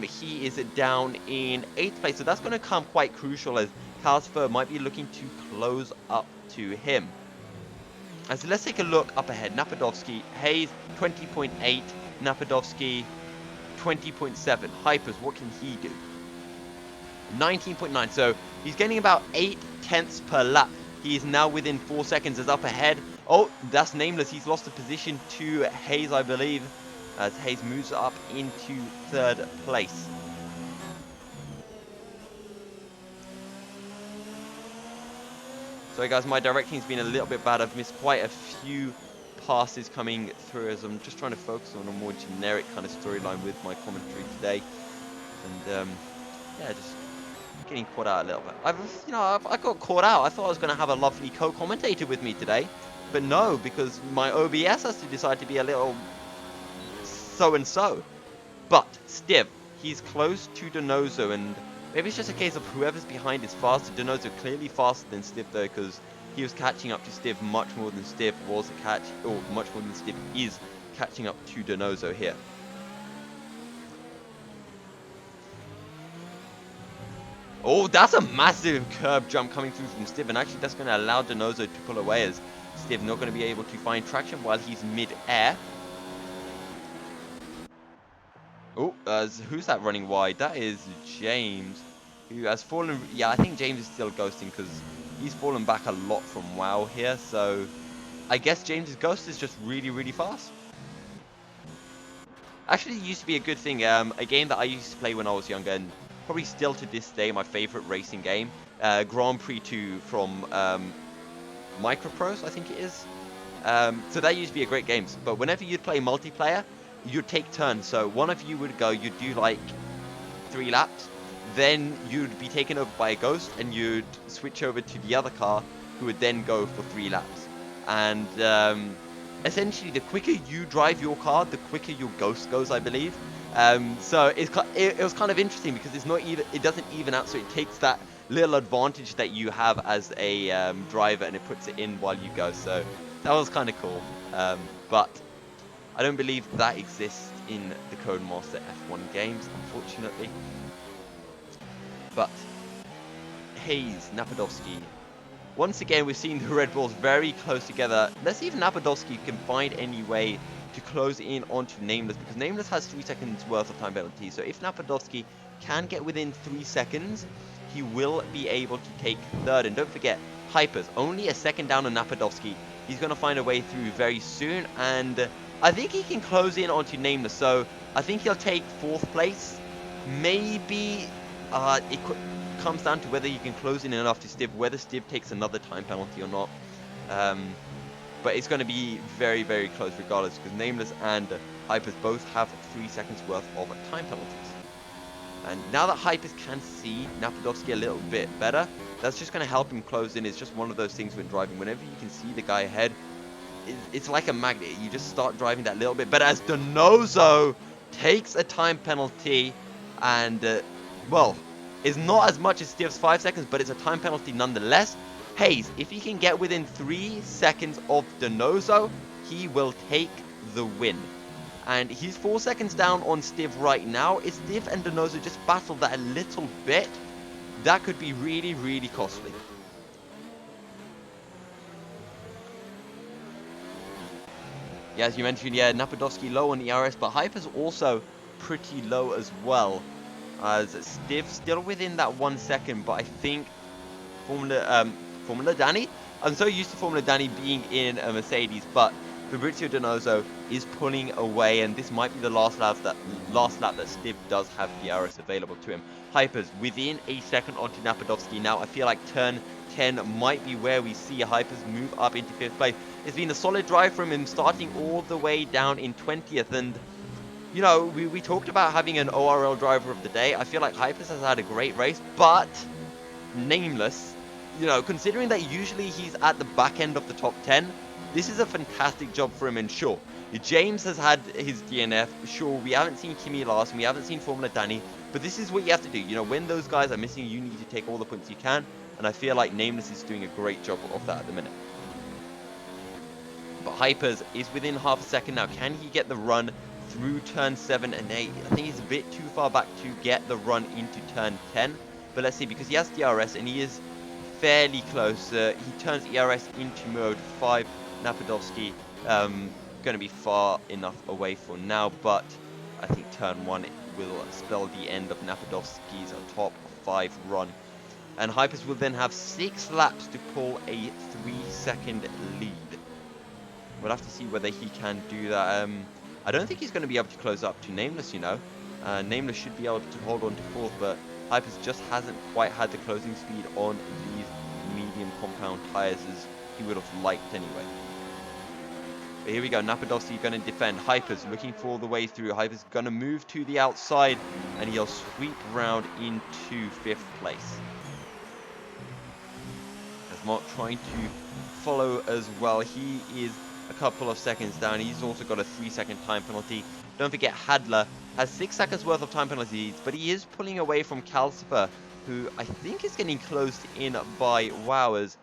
He is down in 8th place, so that's going to come quite crucial as Calsfer might be looking to close up to him. So let's take a look up ahead. Napadovsky, Hayes 20.8, Napadovsky 20.7. Hypers, what can he do? 19.9, so he's getting about 8 tenths per lap. He is now within 4 seconds as up ahead. Oh, that's Nameless. He's lost the position to Hayes, I believe, as Hayes moves up into 3rd place. Sorry guys, my directing's been a little bit bad. I've missed quite a few passes coming through as I'm just trying to focus on a more generic kind of storyline with my commentary today. And yeah, just getting caught out a little bit. I got caught out. I thought I was going to have a lovely co-commentator with me today, but no, because my OBS has to decide to be a little so-and-so. But Stiv, he's close to Donoso, and maybe it's just a case of whoever's behind is faster. Donoso clearly faster than Stiv though, because he was catching up to Stiv much more than Stiv was much more than Stiv is catching up to Donoso here. Oh, that's a massive curb jump coming through from Stiv, and actually that's going to allow Donoso to pull away as Stiv not going to be able to find traction while he's mid-air. Oh, who's that running wide? That is James, who has fallen. Yeah, I think James is still ghosting because he's fallen back a lot from WoW here. So I guess James's ghost is just really, really fast. Actually, it used to be a good thing. A game that I used to play when I was younger, and probably still to this day my favorite racing game, Grand Prix 2 from Microprose, I think it is. So that used to be a great game. But whenever you'd play multiplayer, you'd take turns. So one of you would go, you'd do like 3 laps, then you'd be taken over by a ghost, and you'd switch over to the other car, who would then go for 3 laps. And essentially, the quicker you drive your car, the quicker your ghost goes, I believe. So it was kind of interesting because it doesn't even out, so it takes that little advantage that you have as a driver, and it puts it in while you go. So that was kind of cool. But I don't believe that exists in the Codemaster F1 games, unfortunately. But Hayes, Napadovsky. Once again, we've seen the Red Bulls very close together. Let's see if Napadovsky can find any way to close in onto Nameless, because Nameless has 3 seconds worth of time penalty. So if Napadovsky can get within 3 seconds, he will be able to take 3rd. And don't forget, Hypers, only a second down on Napadovsky. He's going to find a way through very soon, and I think he can close in onto Nameless. So I think he'll take 4th place. Maybe it comes down to whether you can close in enough to Stiv, whether Stiv takes another time penalty or not. But it's going to be very, very close regardless, because Nameless and Hypers both have 3 seconds worth of time penalties. And now that Hypers can see Napadovsky a little bit better, that's just going to help him close in. It's just one of those things when driving. Whenever you can see the guy ahead, it's like a magnet. You just start driving that little bit better as Donoso takes a time penalty, and well, it's not as much as Stiv's 5 seconds, but it's a time penalty nonetheless. Hayes, if he can get within 3 seconds of Donoso, he will take the win. And he's 4 seconds down on Stiv right now. If Stiv and Donoso just battle that a little bit, that could be really, really costly. Yeah, as you mentioned, yeah, Napadovsky low on ERS, but Hyper's also pretty low as well. As Stiv still within that 1 second, but I think Formula Danny? I'm so used to Formula Danny being in a Mercedes, but Fabrizio Donoso is pulling away, and this might be the last lap that Stiv does have DRS available to him. Hypers within a second onto Napadovsky. Now I feel like turn 10 might be where we see Hypers move up into 5th place. It's been a solid drive from him, starting all the way down in 20th, and you know, we talked about having an ORL driver of the day. I feel like Hypers has had a great race, but Nameless, you know, considering that usually he's at the back end of the top 10, this is a fantastic job for him. And sure, James has had his DNF. Sure, we haven't seen Kimi Larson, we haven't seen Formula Danny, but this is what you have to do. You know, when those guys are missing, you need to take all the points you can, and I feel like Nameless is doing a great job of that at the minute. But Hypers is within half a second now. Can he get the run through turn 7 and 8? I think he's a bit too far back to get the run into turn 10. But let's see, because he has DRS and he is fairly close. He turns ERS into mode 5. Napadovsky going to be far enough away for now, but I think turn 1 will spell the end of Napadovsky's top 5 run. And Hypers will then have 6 laps to pull a 3-second lead. We'll have to see whether he can do that. I don't think he's going to be able to close up to Nameless, you know. Nameless should be able to hold on to 4th, but Hypers just hasn't quite had the closing speed on these medium compound tyres as he would have liked anyway. But here we go, Napadovsky going to defend. Hypers looking for the way through. Hypers going to move to the outside, and he'll sweep round into 5th place. As Mark trying to follow as well. He is a couple of seconds down. He's also got a 3-second time penalty. Don't forget, Hadler has 6 seconds worth of time penalties, but he is pulling away from Calcifer, who I think is getting closed in by Wowers.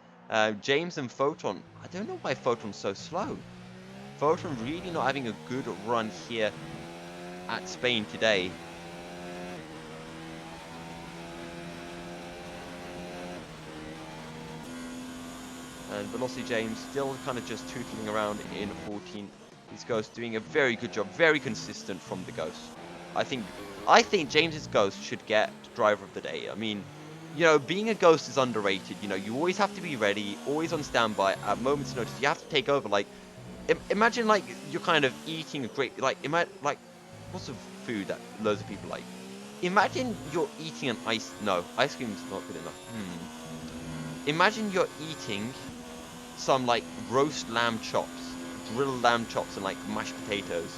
James and Photon. I don't know why Photon's so slow. Photon really not having a good run here at Spain today. And Velocity James still kind of just tootling around in 14th. This Ghost doing a very good job, very consistent from the Ghost. I think James's Ghost should get Driver of the Day. I mean, you know, being a Ghost is underrated. You know, you always have to be ready, always on standby at moment's notice. You have to take over. Like, imagine like you're kind of eating a great, like what's a food that loads of people like? Imagine you're eating an ice cream's not good enough. Imagine you're eating some like roast lamb chops, grilled lamb chops, and like mashed potatoes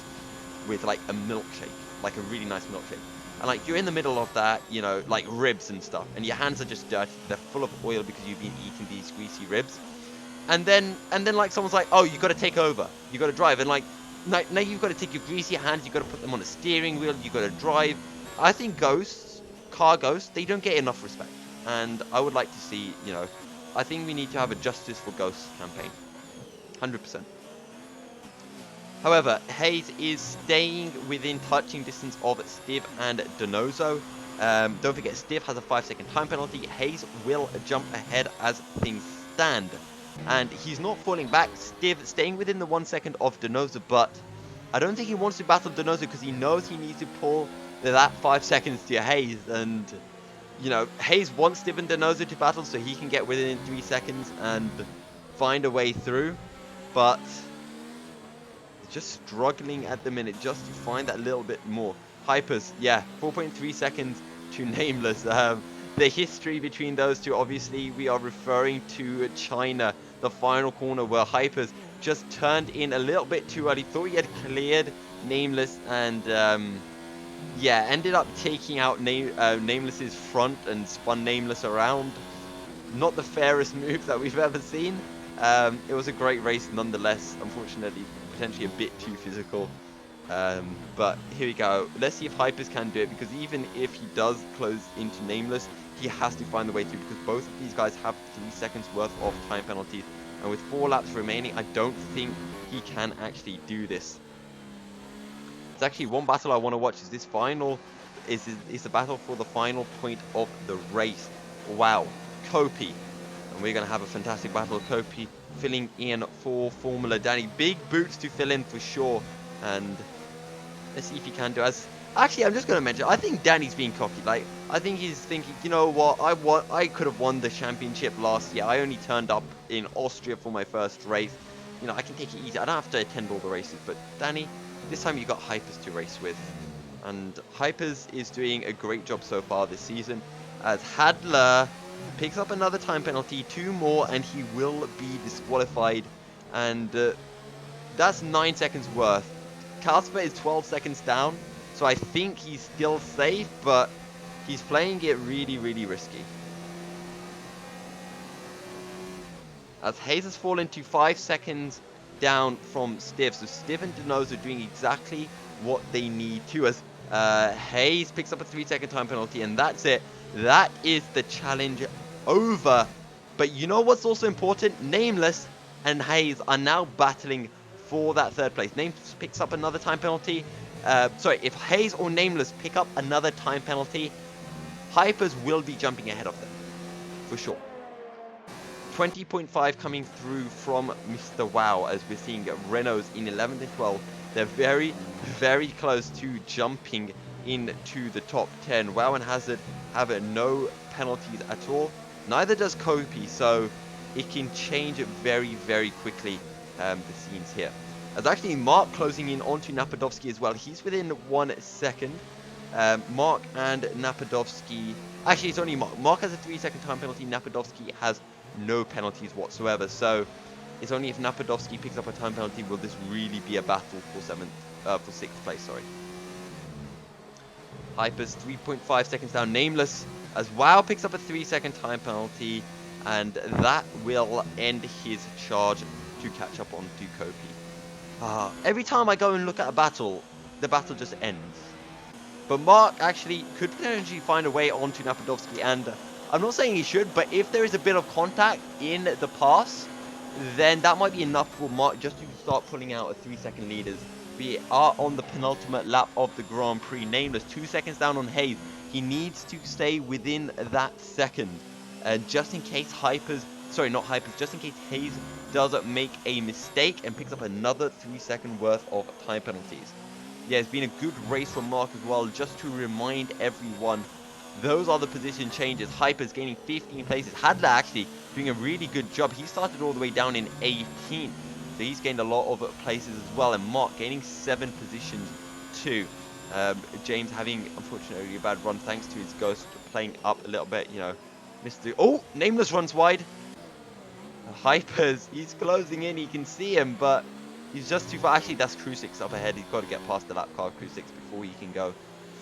with like a milkshake, like a really nice milkshake. And like you're in the middle of that, you know, like ribs and stuff, and your hands are just dirty. They're full of oil because you've been eating these greasy ribs. And then like someone's like, oh, you got to take over, you got to drive, and like now you've got to take your greasy hands, you got to put them on a steering wheel, you got to drive. I think car ghosts, they don't get enough respect, and I would like to see, you know, I think we need to have a Justice for Ghosts campaign, 100%. However, Hayes is staying within touching distance of Stiv and Donoso. Don't forget, Stiv has a 5-second time penalty. Hayes will jump ahead as things stand. And he's not falling back. Stiv staying within the 1 second of Donoso, but I don't think he wants to battle Donoso because he knows he needs to pull that 5 seconds to Hayes. And, you know, Hayes wants Stiv and Donoso to battle so he can get within 3 seconds and find a way through. But just struggling at the minute just to find that little bit more. Hypers, yeah, 4.3 seconds to Nameless. The history between those two, obviously we are referring to China, the final corner where Hypers just turned in a little bit too early, thought he had cleared Nameless, and yeah, ended up taking out Nameless's front and spun Nameless around. Not the fairest move that we've ever seen. It was a great race nonetheless, unfortunately potentially a bit too physical, but here we go. Let's see if Hypers can do it, because even if he does close into Nameless, he has to find the way through, because both of these guys have 3 seconds worth of time penalties, and with 4 laps remaining, I don't think he can actually do this. There's actually one battle I want to watch. Is this final? Is the battle for the final point of the race? Wow, Kopi, and we're gonna have a fantastic battle of Kopi filling in for Formula Danny. Big boots to fill in for sure, and let's see if he can do as. Actually, I'm just gonna mention. I think Danny's being cocky. Like, I think he's thinking, you know what? I could have won the championship last year. I only turned up in Austria for my first race. You know, I can take it easy. I don't have to attend all the races. But Danny, this time you got Hypers to race with, and Hypers is doing a great job so far this season. As Hadler picks up another time penalty, 2 more, and he will be disqualified. And that's 9 seconds worth. Casper is 12 seconds down, so I think he's still safe, but he's playing it really, really risky. As Hayes has fallen to 5 seconds down from Stiv, so Stiv and Denozo are doing exactly what they need to, as Hayes picks up a 3-second time penalty, and that's it. That is the challenge over. But you know what's also important? Nameless and Hayes are now battling for that 3rd place. Nameless picks up another time penalty. Sorry, if Hayes or Nameless pick up another time penalty, Hypers will be jumping ahead of them, for sure. 20.5 coming through from Mr. Wow, as we're seeing Renaults in 11th and 12th. They're very, very close to jumping into the top 10. Wow and Hazard have no penalties at all. Neither does Kopi, so it can change very, very quickly, the scenes here. As actually Mark closing in onto Napadovsky as well. He's within 1 second. Mark and Napadovsky... Actually, it's only Mark. Mark has a 3-second time penalty. Napadovsky has no penalties whatsoever. So it's only if Napadovsky picks up a time penalty will this really be a battle for 6th place. Sorry. Hypers 3.5 seconds down. Nameless as Wow picks up a 3-second time penalty, and that will end his charge to catch up on Kopi. Every time I go and look at a battle, the battle just ends. But Mark actually could potentially find a way onto Napadovsky, and I'm not saying he should, but if there is a bit of contact in the pass, then that might be enough for Mark just to start pulling out a 3-second leaders. We are on the penultimate lap of the Grand Prix. Nameless 2 seconds down on Hayes. He needs to stay within that second, just in case just in case Hayes does make a mistake and picks up another 3-second worth of time penalties. Yeah, it's been a good race from Mark as well. Just to remind everyone, those are the position changes. Hyper's gaining 15 places. Hadler actually doing a really good job. He started all the way down in 18th. So he's gained a lot of places as well. And Mark gaining 7 positions too. James having, unfortunately, a bad run thanks to his ghost playing up a little bit, you know. Oh, Nameless runs wide. Hypers, he's closing in. You can see him, but he's just too far. Actually, that's Crucix up ahead. He's got to get past the lap car of Crucix before he can go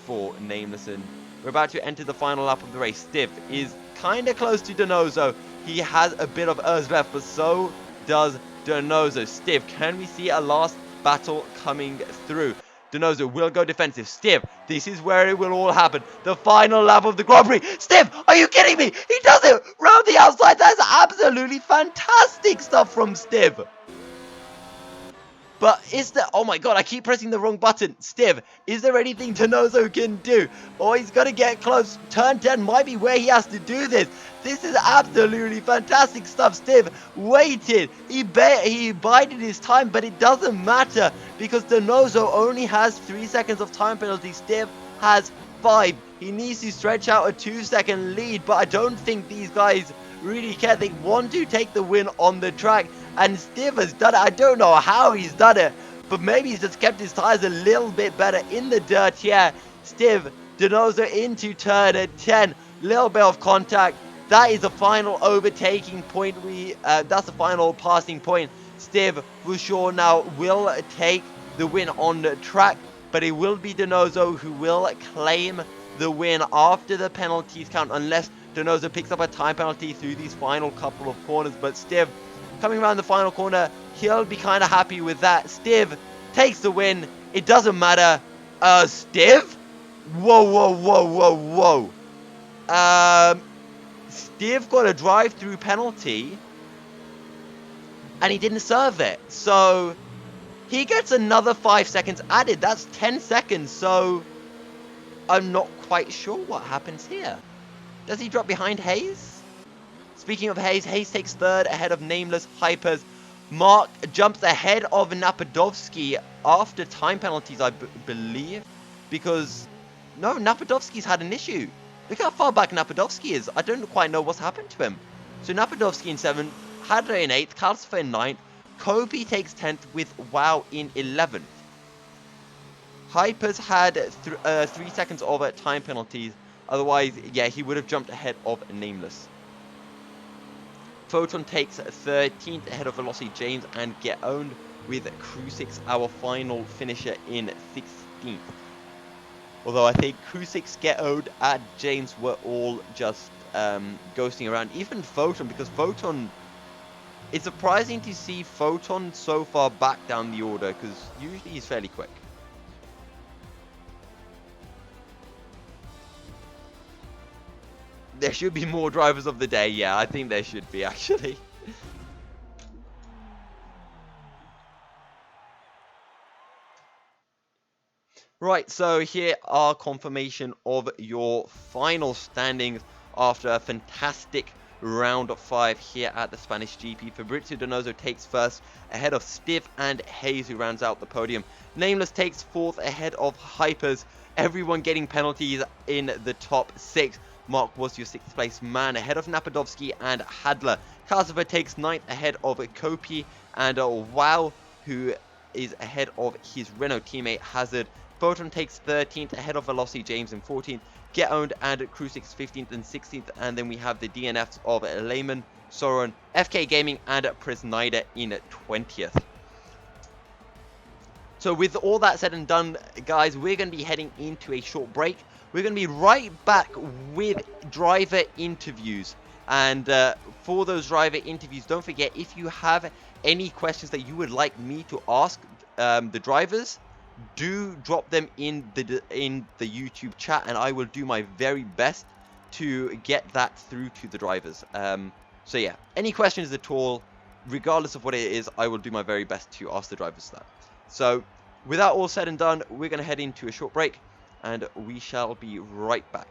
for Nameless. And we're about to enter the final lap of the race. Stiv is kind of close to Denozo. He has a bit of Urs left, but so does Denozo. Stiv, can we see a last battle coming through? Denozo will go defensive. Stiv, this is where it will all happen. The final lap of the Grand Prix. Stiv, are you kidding me? He does it round the outside. That's absolutely fantastic stuff from Stiv. But is there... Oh my god, I keep pressing the wrong button. Stiv, is there anything Denozo can do? Oh, he's got to get close. Turn 10 might be where he has to do this. This is absolutely fantastic stuff. Stiv waited. He bided his time, but it doesn't matter because Denozo only has 3 seconds of time penalty. Stiv has 5. He needs to stretch out a 2-second lead, but I don't think these guys really care. They want to take the win on the track. And Stiv has done it. I don't know how he's done it, but maybe he's just kept his tires a little bit better in the dirt here. Stiv, Denozo into turn 10. Little bit of contact. That is the final overtaking point. That's the final passing point. Stiv, for sure now, will take the win on the track, but it will be Denozo who will claim the win after the penalties count, unless Denozo picks up a time penalty through these final couple of corners. But Stiv, coming around the final corner, he'll be kind of happy with that. Stiv takes the win. It doesn't matter. Stiv? Whoa. Stiv got a drive-through penalty, and he didn't serve it. So, He gets another 5 seconds added. That's 10 seconds, so I'm not quite sure what happens here. Does he drop behind Hayes? Speaking of Hayes, Hayes takes third ahead of Nameless Hypers. Mark jumps ahead of Napadovsky after time penalties, I believe. Because, no, Napadovsky's had an issue. Look how far back Napadovsky is. I don't quite know what's happened to him. So Napadovsky in 7th, Hadra in 8th, Kalsifer in 9th. Kobe takes 10th with Wow in 11th. Hypers had 3 seconds of time penalties. Otherwise, yeah, he would have jumped ahead of Nameless. Photon takes 13th ahead of Velocity James and Get Owned with Crucix, our final finisher, in 16th. Although I think Crucix, Get Owned and James were all just ghosting around. Even Photon, because Photon... It's surprising to see Photon so far back down the order, because usually he's fairly quick. There should be more drivers of the day. Yeah, I think there should be, actually. Right, so here are confirmation of your final standings after a fantastic round of 5 here at the Spanish GP. Fabrizio Donoso takes first ahead of Stiff and Hayes, who rounds out the podium. Nameless takes 4th ahead of Hypers. Everyone getting penalties in the top 6. Mark was your 6th place man ahead of Napadovsky and Hadler. Kalsifer takes 9th ahead of Kopi and Wow, who is ahead of his Renault teammate Hazard. Photon takes 13th ahead of Velocity James in 14th. Get Owned and Crucix 15th and 16th. And then we have the DNFs of Lehman, Soren, FK Gaming and Presnider in 20th. So with all that said and done, guys, we're going to be heading into a short break. We're going to be right back with driver interviews. And for those driver interviews, don't forget, if you have any questions that you would like me to ask the drivers, do drop them in the YouTube chat, and I will do my very best to get that through to the drivers. So yeah, any questions at all, regardless of what it is, I will do my very best to ask the drivers that. So with that all said and done, we're going to head into a short break, and we shall be right back.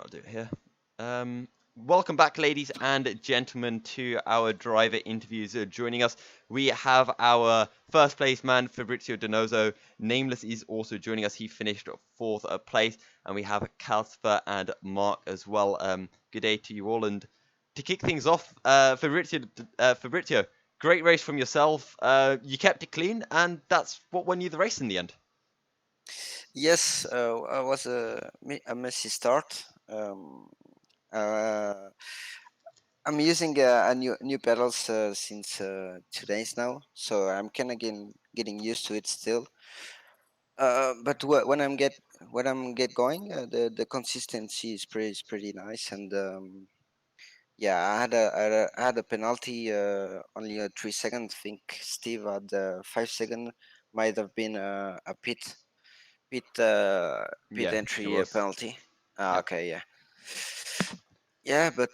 I'll do it here. Welcome back, ladies and gentlemen, to our driver interviews. Joining us, we have our first place man, Fabrizio Donoso. Nameless is also joining us. He finished fourth place, and we have Calcifer and Mark as well. Good day to you all. And to kick things off, Fabrizio, great race from yourself. You kept it clean, and that's what won you the race in the end. Yes, I was a messy start. Uh, I'm using a new pedals since 2 days now, so I'm kind of getting used to it still. But when I'm get going, the consistency is pretty nice, and yeah, I had a penalty only 3 seconds. I think Steve had 5 second, might have been a pit Yeah, it entry was. penalty. Yeah. Okay, yeah. Yeah, but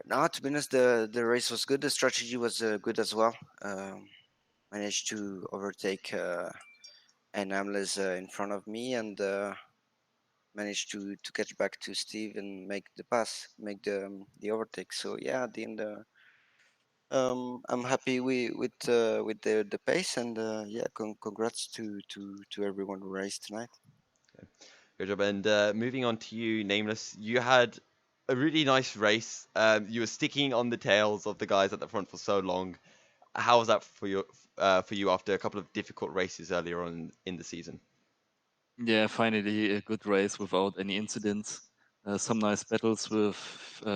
now to be honest, the race was good. The strategy was good as well. Managed to overtake an Amles in front of me, and managed to catch back to Steve and make the pass, make the overtake. So yeah, at the end, I'm happy with the pace, and yeah, congrats to everyone who raced tonight. Good job. And moving on to you, Nameless, you had a really nice race. You were sticking on the tails of the guys at the front for so long. How was that for you after a couple of difficult races earlier on in the season? Yeah, finally a good race without any incidents. Some nice battles with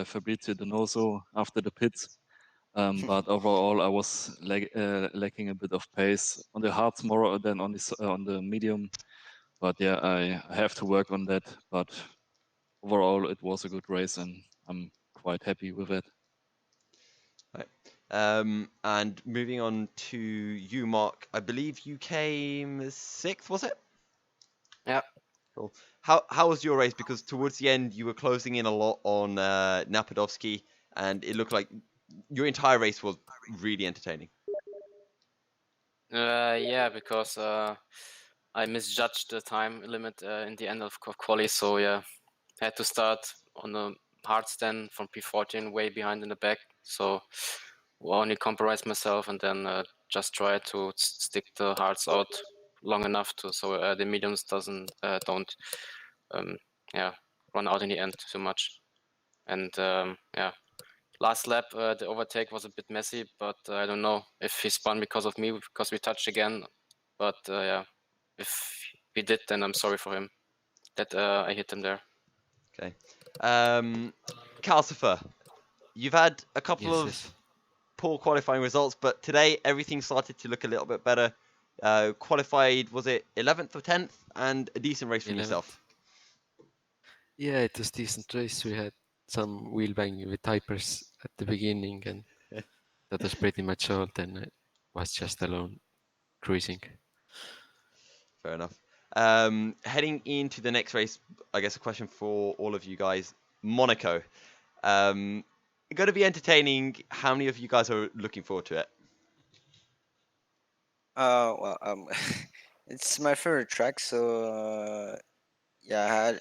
Fabrizio Donoso after the pits. But overall, I was lacking a bit of pace on the hards more than on on the medium. But yeah, I have to work on that. But overall, it was a good race, and I'm quite happy with it. Right. And moving on to you, Mark, I believe you came sixth, was it? Yeah. Cool. How was your race? Because towards the end, you were closing in a lot on Napadovsky, and it looked like your entire race was really entertaining. Yeah, because I misjudged the time limit in the end of quali, so yeah, had to start on the hard stand from P14 way behind in the back. So only compromised myself and then just try to stick the hards out long enough to so the mediums don't yeah run out in the end too much. And yeah, last lap the overtake was a bit messy, but I don't know if he spun because of me because we touched again. But yeah, if he did, then I'm sorry for him that I hit him there. Okay. Calcifer, you've had a couple Yes, of yes. poor qualifying results, but today everything started to look a little bit better. Qualified, was it 11th or 10th? And a decent race from 11th. yourself. Yeah, it was decent race. We had some wheel banging with Hypers at the beginning, and that was pretty much all. Then I was just alone cruising. Fair enough. Heading into the next race, I guess a question for all of you guys. Monaco. Going to be entertaining. How many of you guys are looking forward to it? Well, it's my favorite track, so yeah,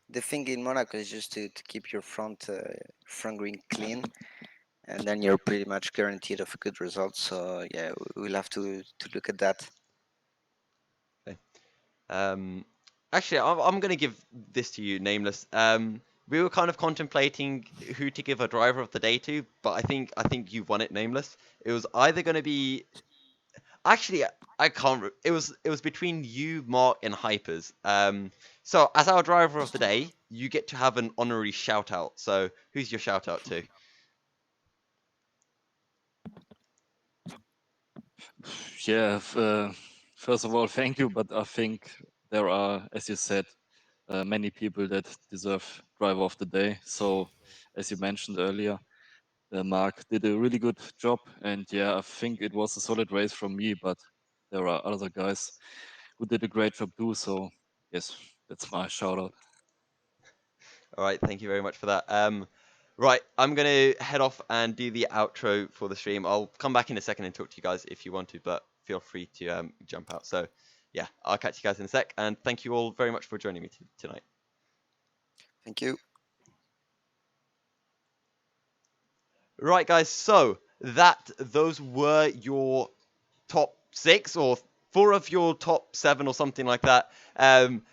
the thing in Monaco is just to keep your front green clean, and then you're pretty much guaranteed of a good result. So yeah, we'll have to look at that. Okay. Actually, I'm going to give this to you, Nameless. We were kind of contemplating who to give a driver of the day to, but I think you won it, Nameless. It was either going to be actually I can't. It was between you, Mark, and Hypers. So as our driver of the day, you get to have an honorary shout out. So who's your shout out to? Yeah, first of all, thank you. But I think there are, as you said, many people that deserve driver of the day. So, as you mentioned earlier, Mark did a really good job, and yeah, I think it was a solid race from me. But there are other guys who did a great job too. So, yes, that's my shout out. All right, thank you very much for that. Right, I'm gonna head off and do the outro for the stream. I'll come back in a second and talk to you guys if you want to, but feel free to jump out. So, yeah, I'll catch you guys in a sec, and thank you all very much for joining me tonight. Thank you. Right, guys, so those were your top 6 or 4 of your top 7 or something like that.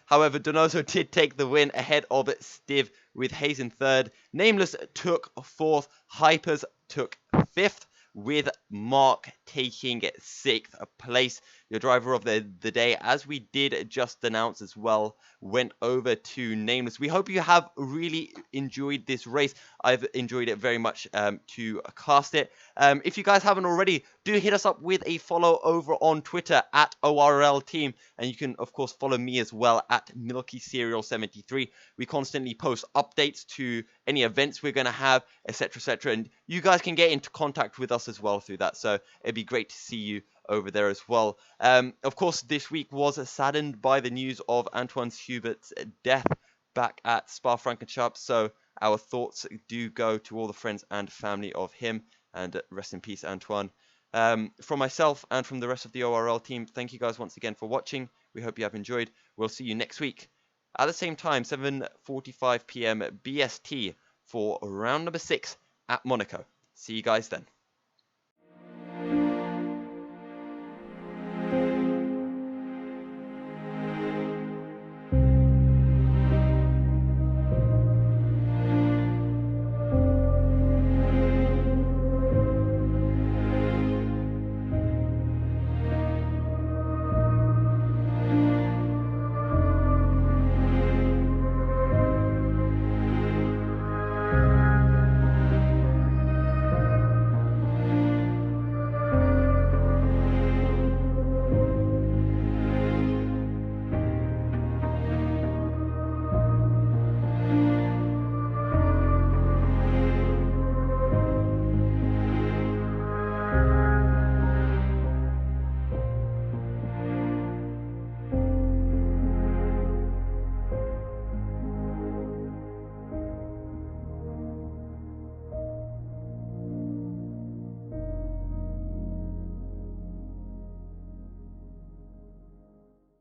However, Donoso did take the win ahead of Stiv with Hayes in 3rd. Nameless took 4th. Hypers took 5th, with Mark taking 6th place. Your driver of the day, as we did just announce as well, went over to Nameless. We hope you have really enjoyed this race. I've enjoyed it very much to cast it. If you guys haven't already, do hit us up with a follow over on Twitter at ORL Team. And you can, of course, follow me as well at MilkyCereal73. We constantly post updates to any events we're going to have, etc., etc. And you guys can get into contact with us as well through that. So it'd be great to see you over there as well. Of course, this week was saddened by the news of Antoine Hubert's death back at Spa-Francorchamps. So our thoughts do go to all the friends and family of him, and rest in peace, Antoine. From myself and from the rest of the ORL team, thank you guys once again for watching. We hope you have enjoyed. We'll see you next week at the same time, 7:45 p.m. BST for round number 6 at Monaco. See you guys then.